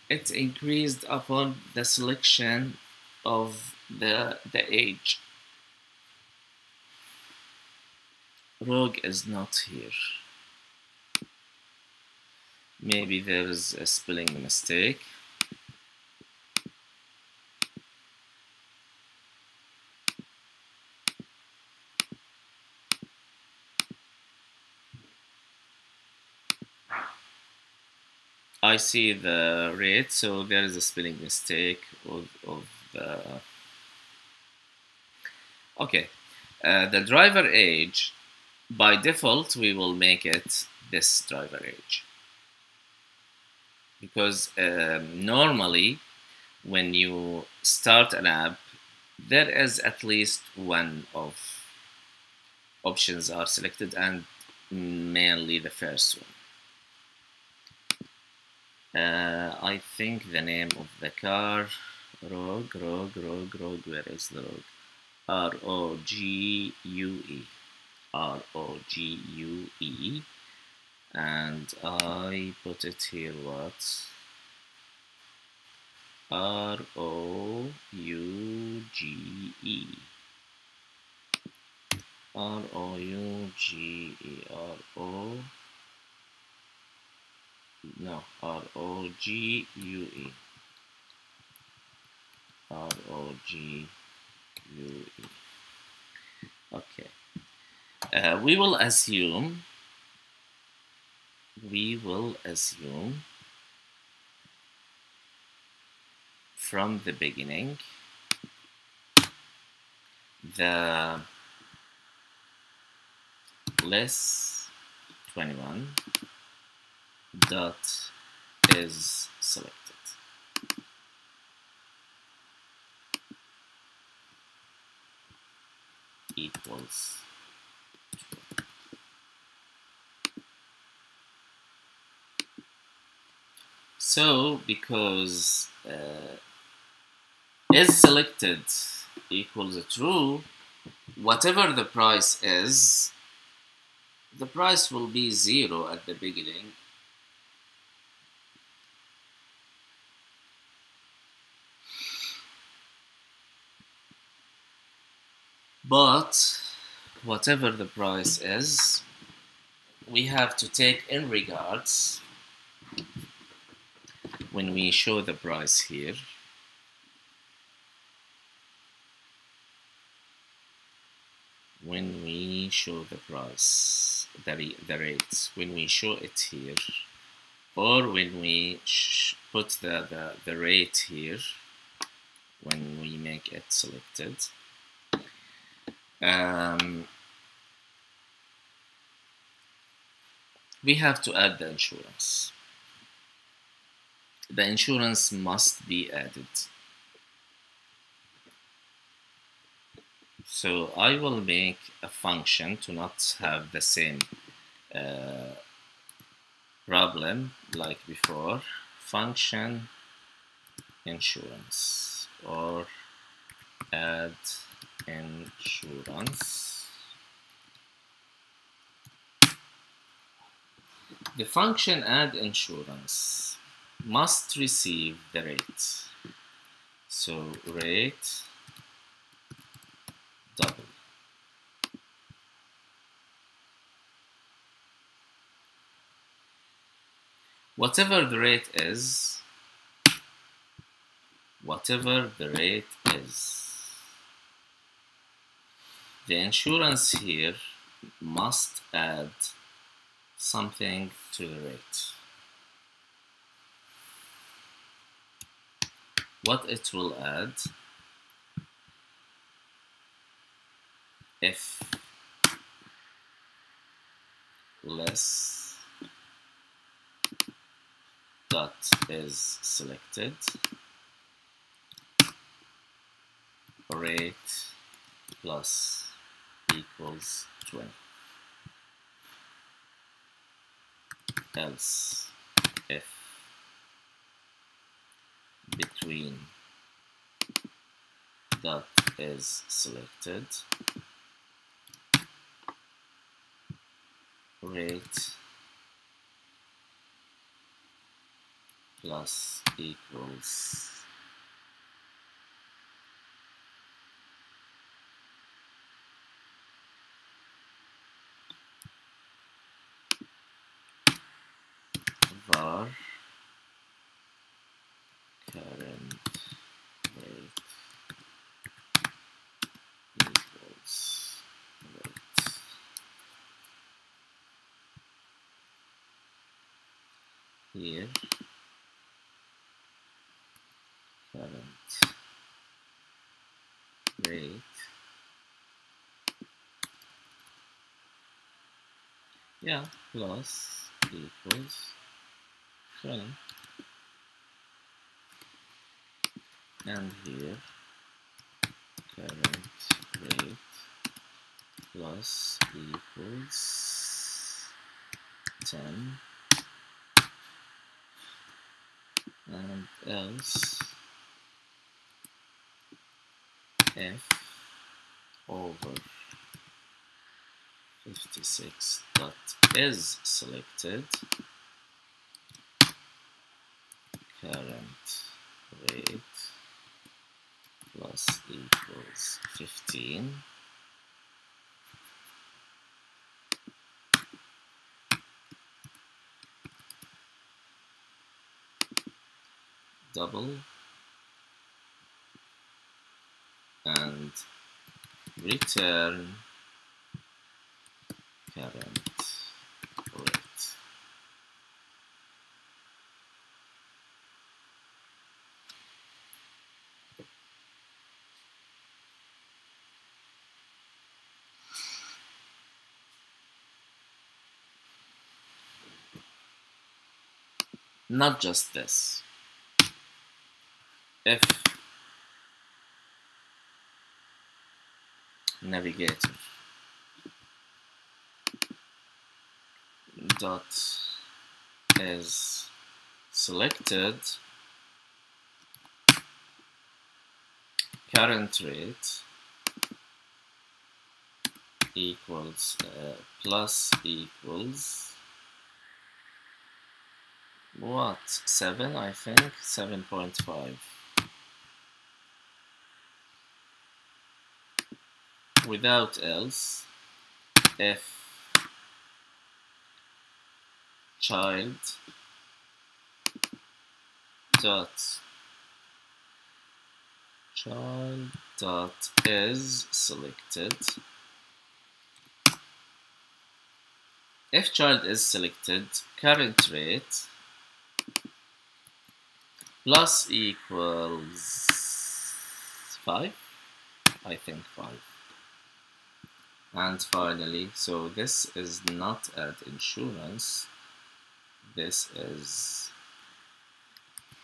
it's increased upon the selection of the age. Rogue is not here. Maybe there is a spelling mistake. I see the rate, so there is a spelling mistake of the. Okay, the driver age, by default, we will make it this driver age. Because normally, when you start an app, there is at least one of options are selected, and mainly the first one. I think the name of the car, Rogue, where is the Rogue? R-O-G-U-E, R-O-G-U-E, and I put it here, what? R-O-U-G-E, R-O-U-G-E, R-O no, R-O-G-U-E. R-O-G-U-E. Okay. We will assume from the beginning the list 21 dot is selected equals true. So because is selected equals true, whatever the price is, the price will be 0 at the beginning. But whatever the price is, we have to take in regards when we show the price here. When we show the price, the rates, when we show it here, or when we put the rate here, when we make it selected, we have to add the insurance. The insurance must be added. So I will make a function to not have the same problem like before. Function insurance or add insurance. The function add insurance must receive the rate. So rate double. Whatever the rate is, the insurance here must add something to the rate. What it will add, if less dot is selected, rate plus equals 20. Else if between dot is selected, rate plus equals var current rate equals rate. Here current rate, yeah, plus equals 20, and here current rate plus equals 10, and else if over 56 dot is selected, current rate plus equals 15, double and return current rate. Not just this. If navigator dot is selected, current rate equals plus equals what, 7, I think 7.5. without else, if child dot is selected, if child is selected, current rate plus equals 5, I think 5. And finally, so this is not at insurance, this is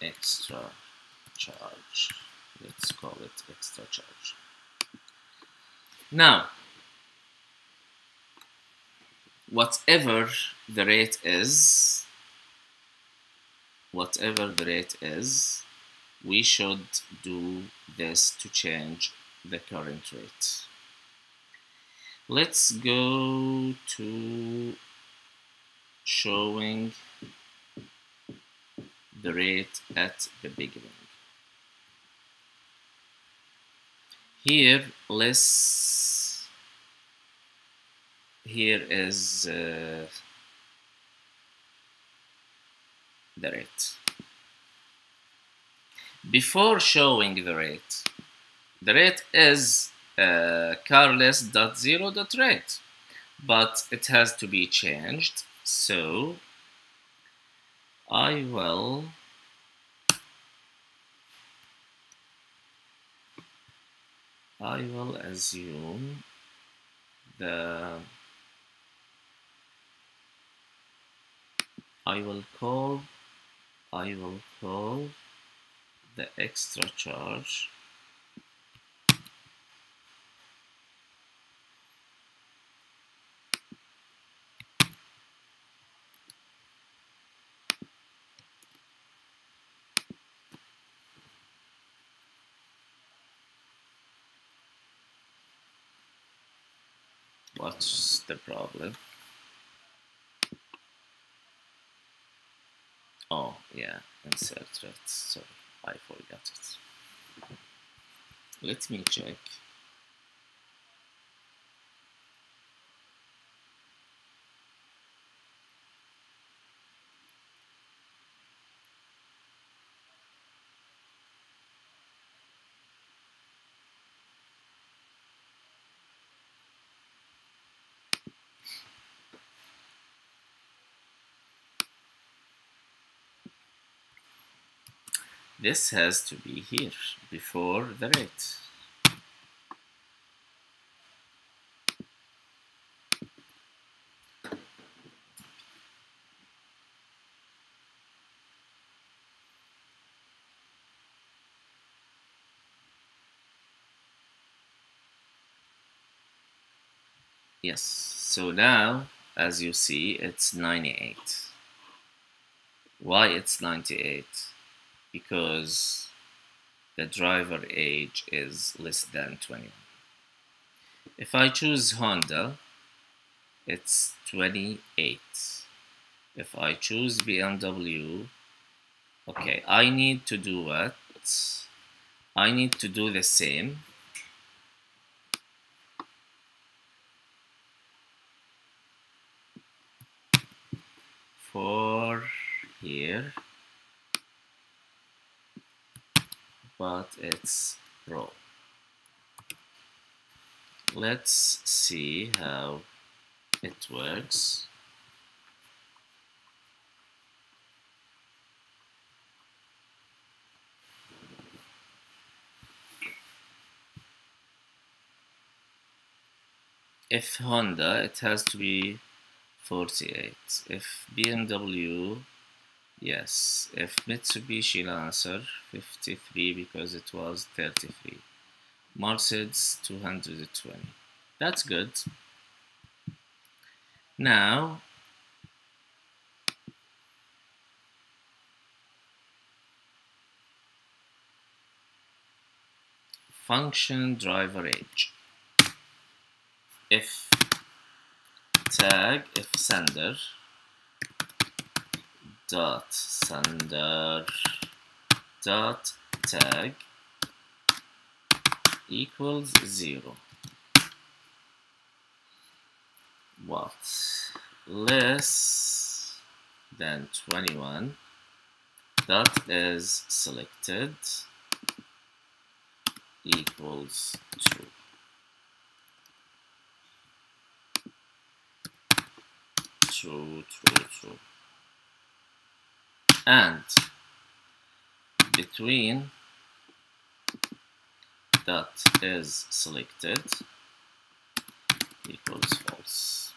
extra charge. Let's call it extra charge. Now, whatever the rate is, we should do this to change the current rate. Let's go to showing the rate at the beginning. Here is the rate. Before showing the rate is carless.0.rate, but it has to be changed, so I will assume I will call the extra charge what's the problem? Oh yeah, insert rate, sorry, I forgot it. Let me check. This has to be here before the rate. Yes, so now as you see it's 98. Why it's 98? Because the driver age is less than 21. If I choose Honda, it's 28. If I choose BMW, okay, I need to do what? I need to do the same. For here, it's row. Let's see how it works. If Honda, it has to be 48. If BMW, yes. If Mitsubishi Lancer, 53 because it was 33. Mercedes, 220. That's good. Now, function driver age. If tag, if sender dot tag equals 0. What? Less than 21 dot is selected equals true. True. And between dot is selected equals false.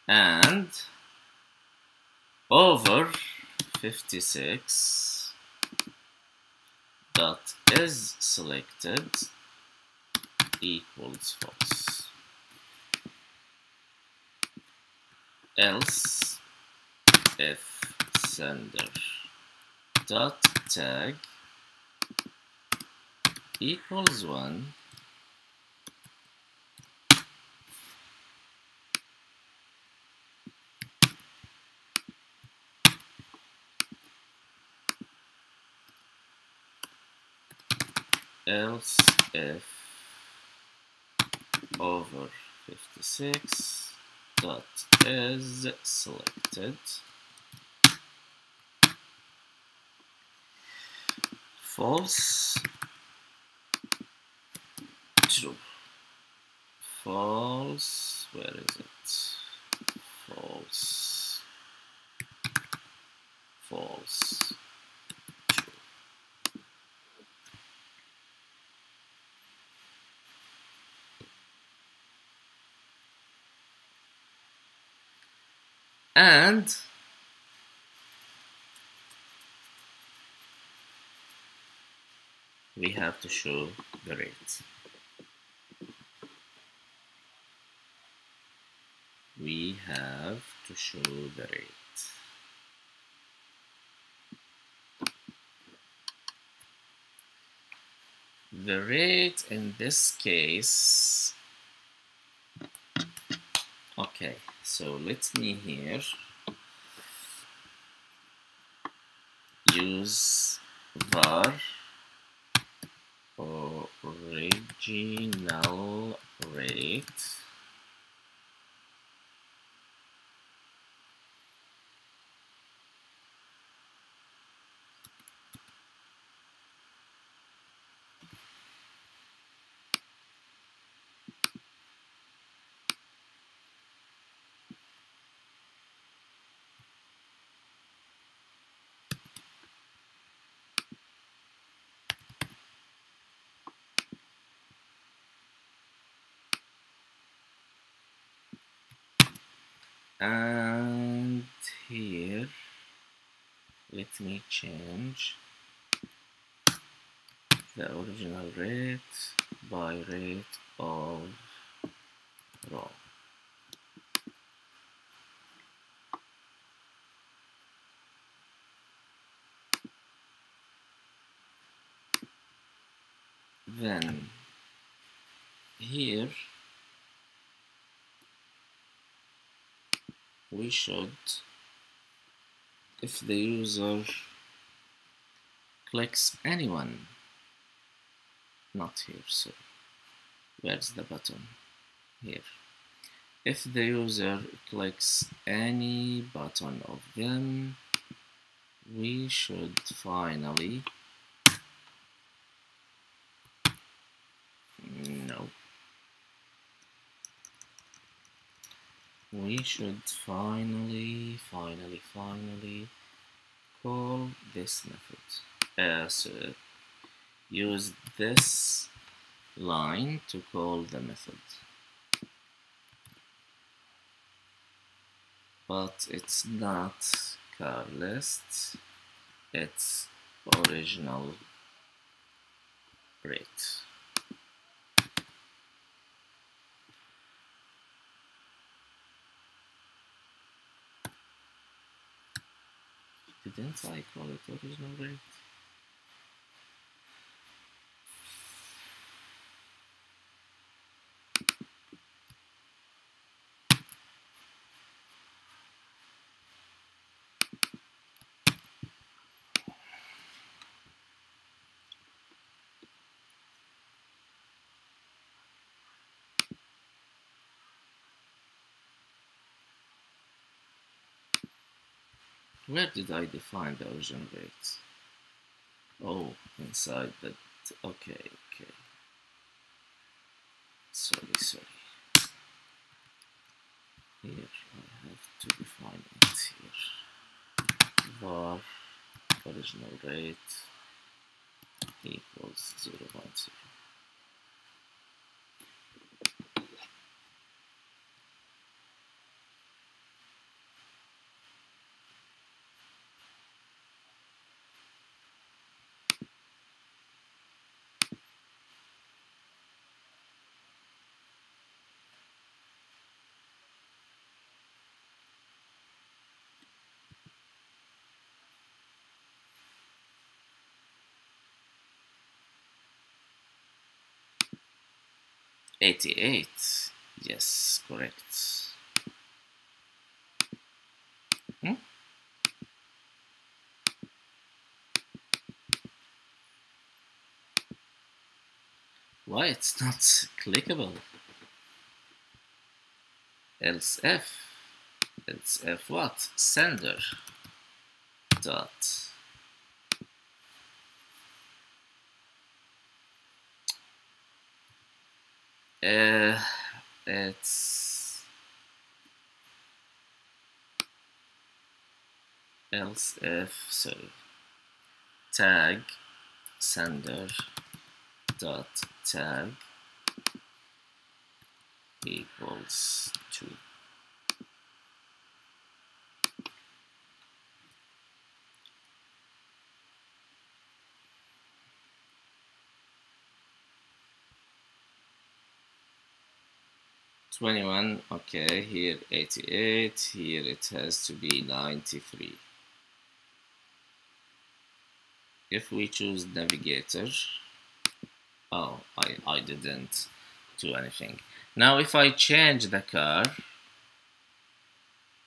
And over 56 dot is selected equals false. Else if sender dot tag equals 1, else if over 56 dot is selected false, true. False, where is it? False, true. And we have to show the rate. We have to show the rate. The rate in this case, okay, so let me here use var original rate and here let me change the original rate by rate of row. Then here we should, if the user clicks anyone, not here, so where's the button? Here. If the user clicks any button of them, we should finally we should finally call this method. So use this line to call the method, but it's not car list, it's original rate. Didn't I call it original rate? Where did I define the original rate? Oh, inside that. Okay. Sorry. Here I have to define it here. Var original rate equals 0.0. $88. Yes, correct. Why it's not clickable? Else if what? Sender dot it's else if, sorry, tag sender dot tag equals 2. $21, okay, here 88, here it has to be 93. If we choose navigator, oh, I didn't do anything. Now if I change the car,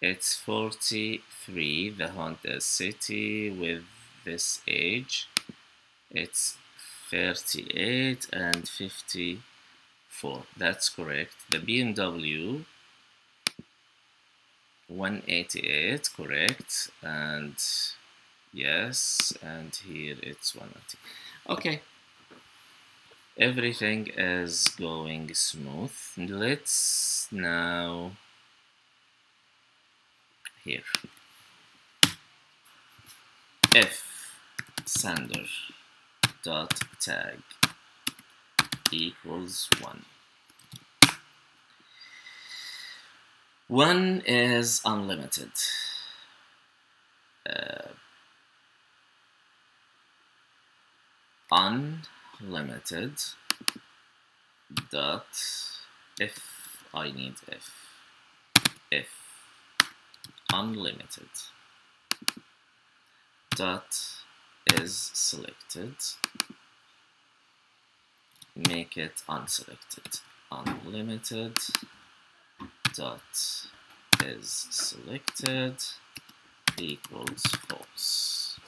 it's 43, the Honda City with this age. It's 38 and 54. That's correct. The BMW 188, correct. And yes, and here it's 190. Okay. Everything is going smooth. Let's now here. If sender dot tag equals 1. 1 is unlimited. Unlimited dot if I need if unlimited dot is selected, make it unselected. Unlimited dot is selected equals false.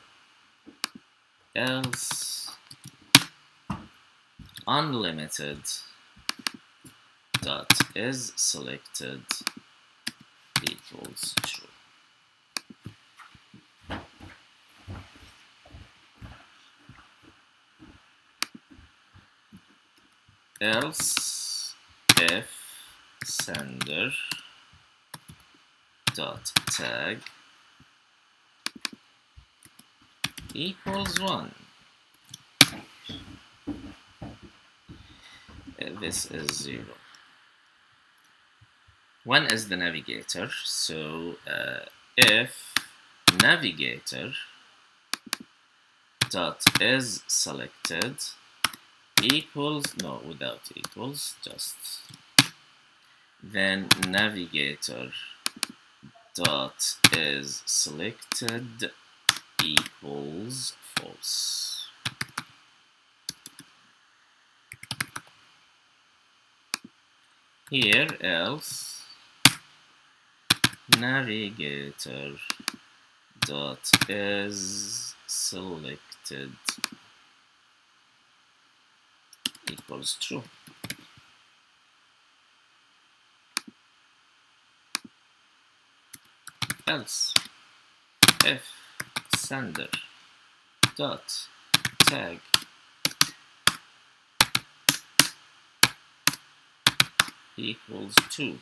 Else unlimited dot is selected equals true. Else if sender dot tag equals 1. This is 0. 1 is the navigator, so if navigator dot is selected equals, no, without equals, just, then navigator dot is selected equals false. Here else navigator dot is selected equals true. Else if sender dot tag equals 2.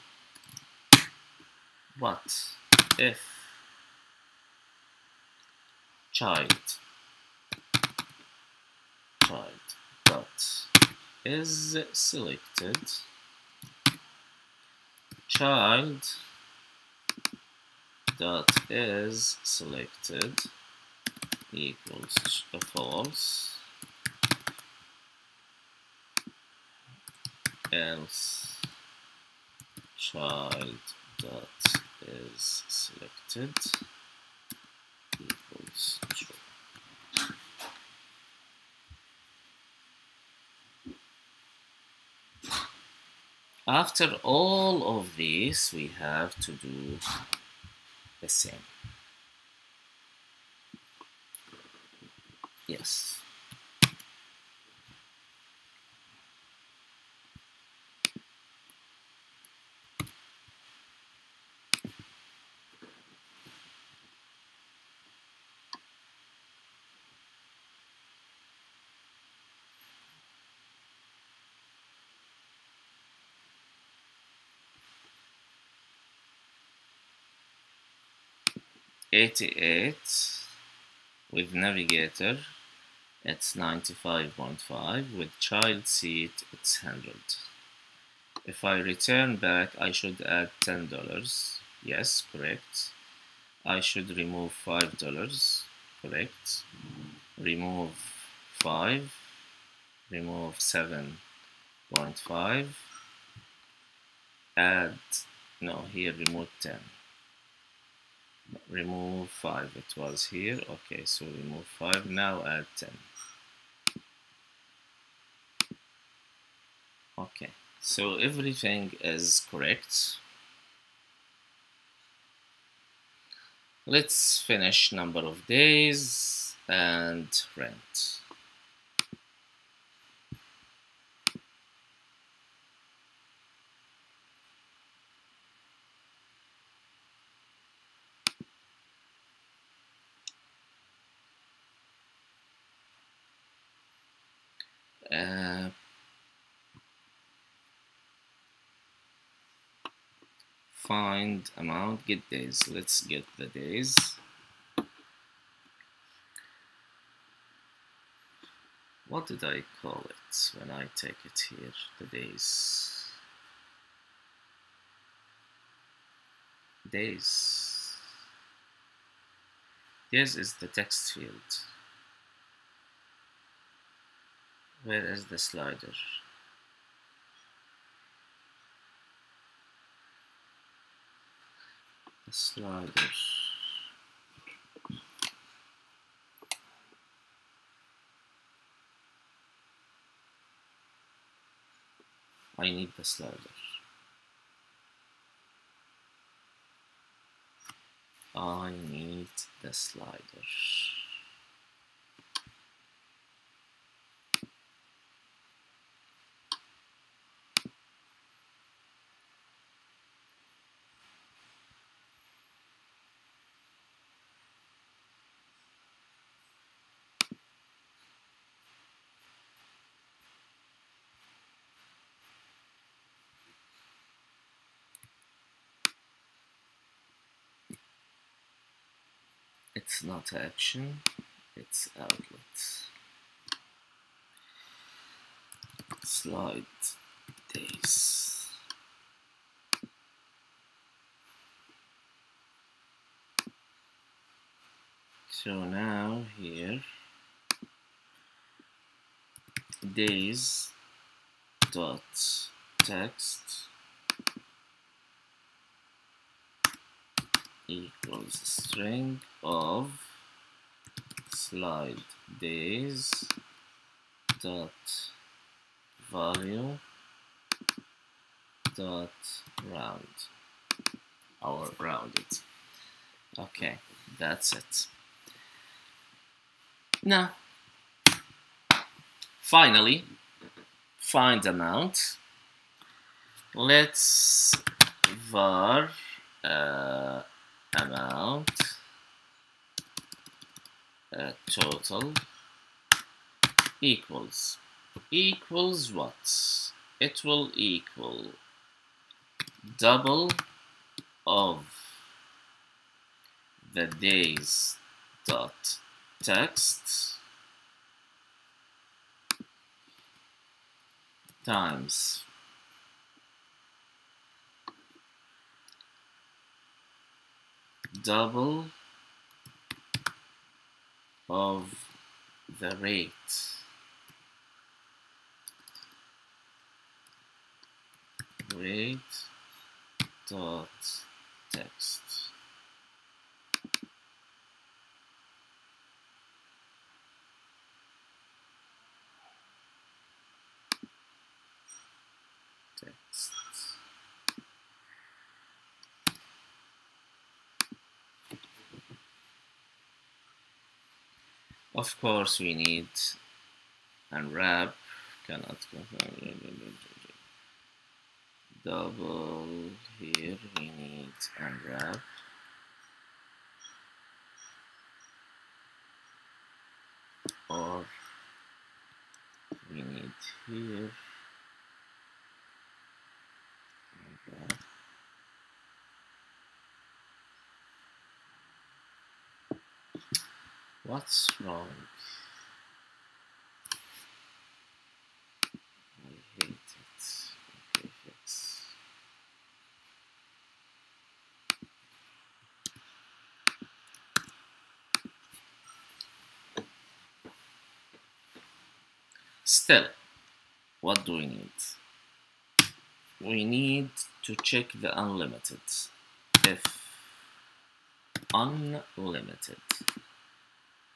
What if child dot is selected child dot is selected equals false, else child dot is selected equals true. After all of these, we have to do the same. Yes. $88 with navigator, it's 95.5, with child seat it's 100. If I return back, I should add $10. Yes, correct. I should remove $5. Correct. Remove 5. Remove 7.5. Add, no, here remove 10. Remove 5, it was here. Okay, so remove 5, now add 10. Okay, so everything is correct. Let's finish number of days and rent. Find amount, get days. Let's get the days. What did I call it when I take it here? The days. Days. Days is the text field. Where is the slider? The slider. I need the slider. I need the slider. It's not action, it's outlet. Slide days. So now here days dot text equals string of slide days dot value dot round or rounded. Okay, that's it. Now finally find amount. Let's var amount total equals what? It will equal double of the days dot text times double of the rate dot text. Of course we need unwrap, cannot double here, we need unwrap or we need here unwrap. What's wrong? I hate it. Okay, fix. Still, what do we need? We need to check the unlimited. If unlimited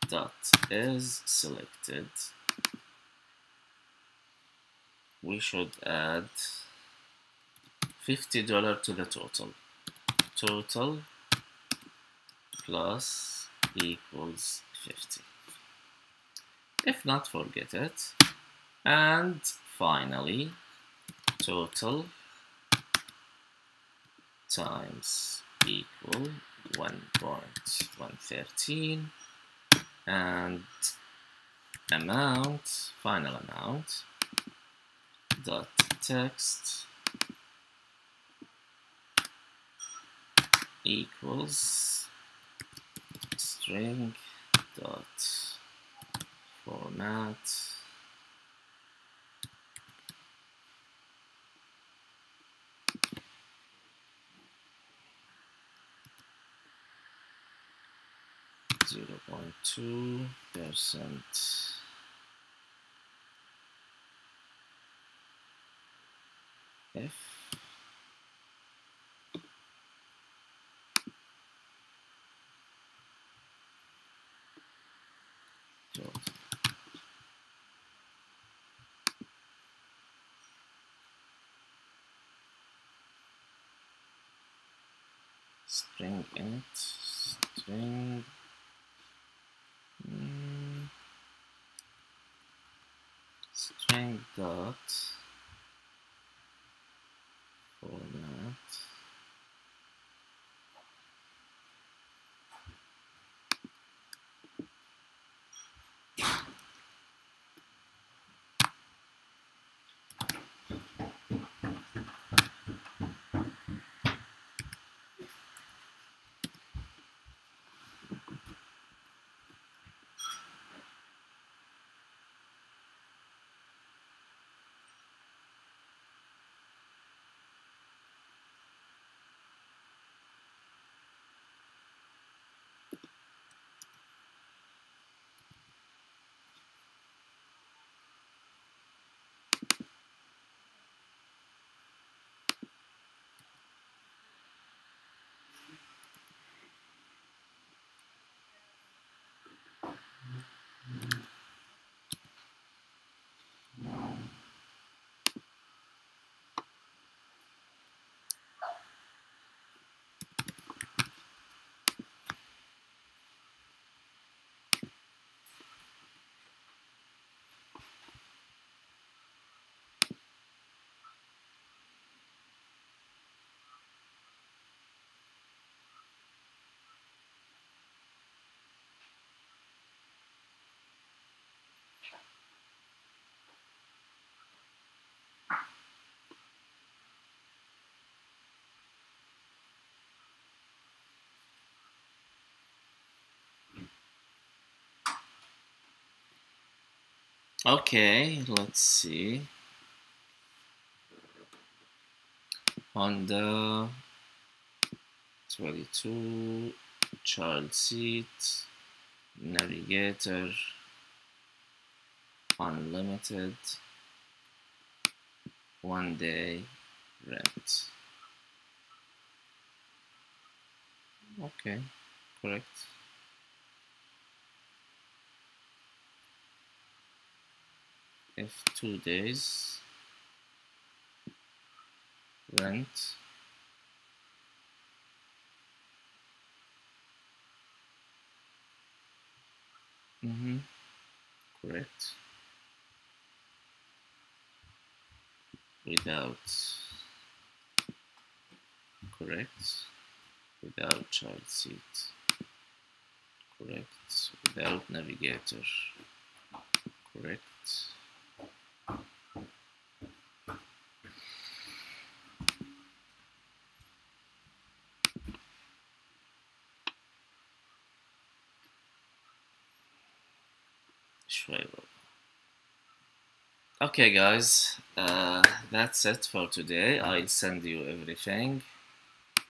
dot is selected, we should add $50 to the total plus equals 50. If not, forget it. And finally total times equal 1.113 and amount, final amount dot text equals string dot format %2% F total. String int string string dot format Okay, let's see. Honda 22, child seat, navigator, unlimited, 1 day rent. Okay, correct. If 2 days rent, correct. Without, correct. Without child seat, correct. Without navigator, correct. شوي. Okay, guys, that's it for today. I'll send you everything.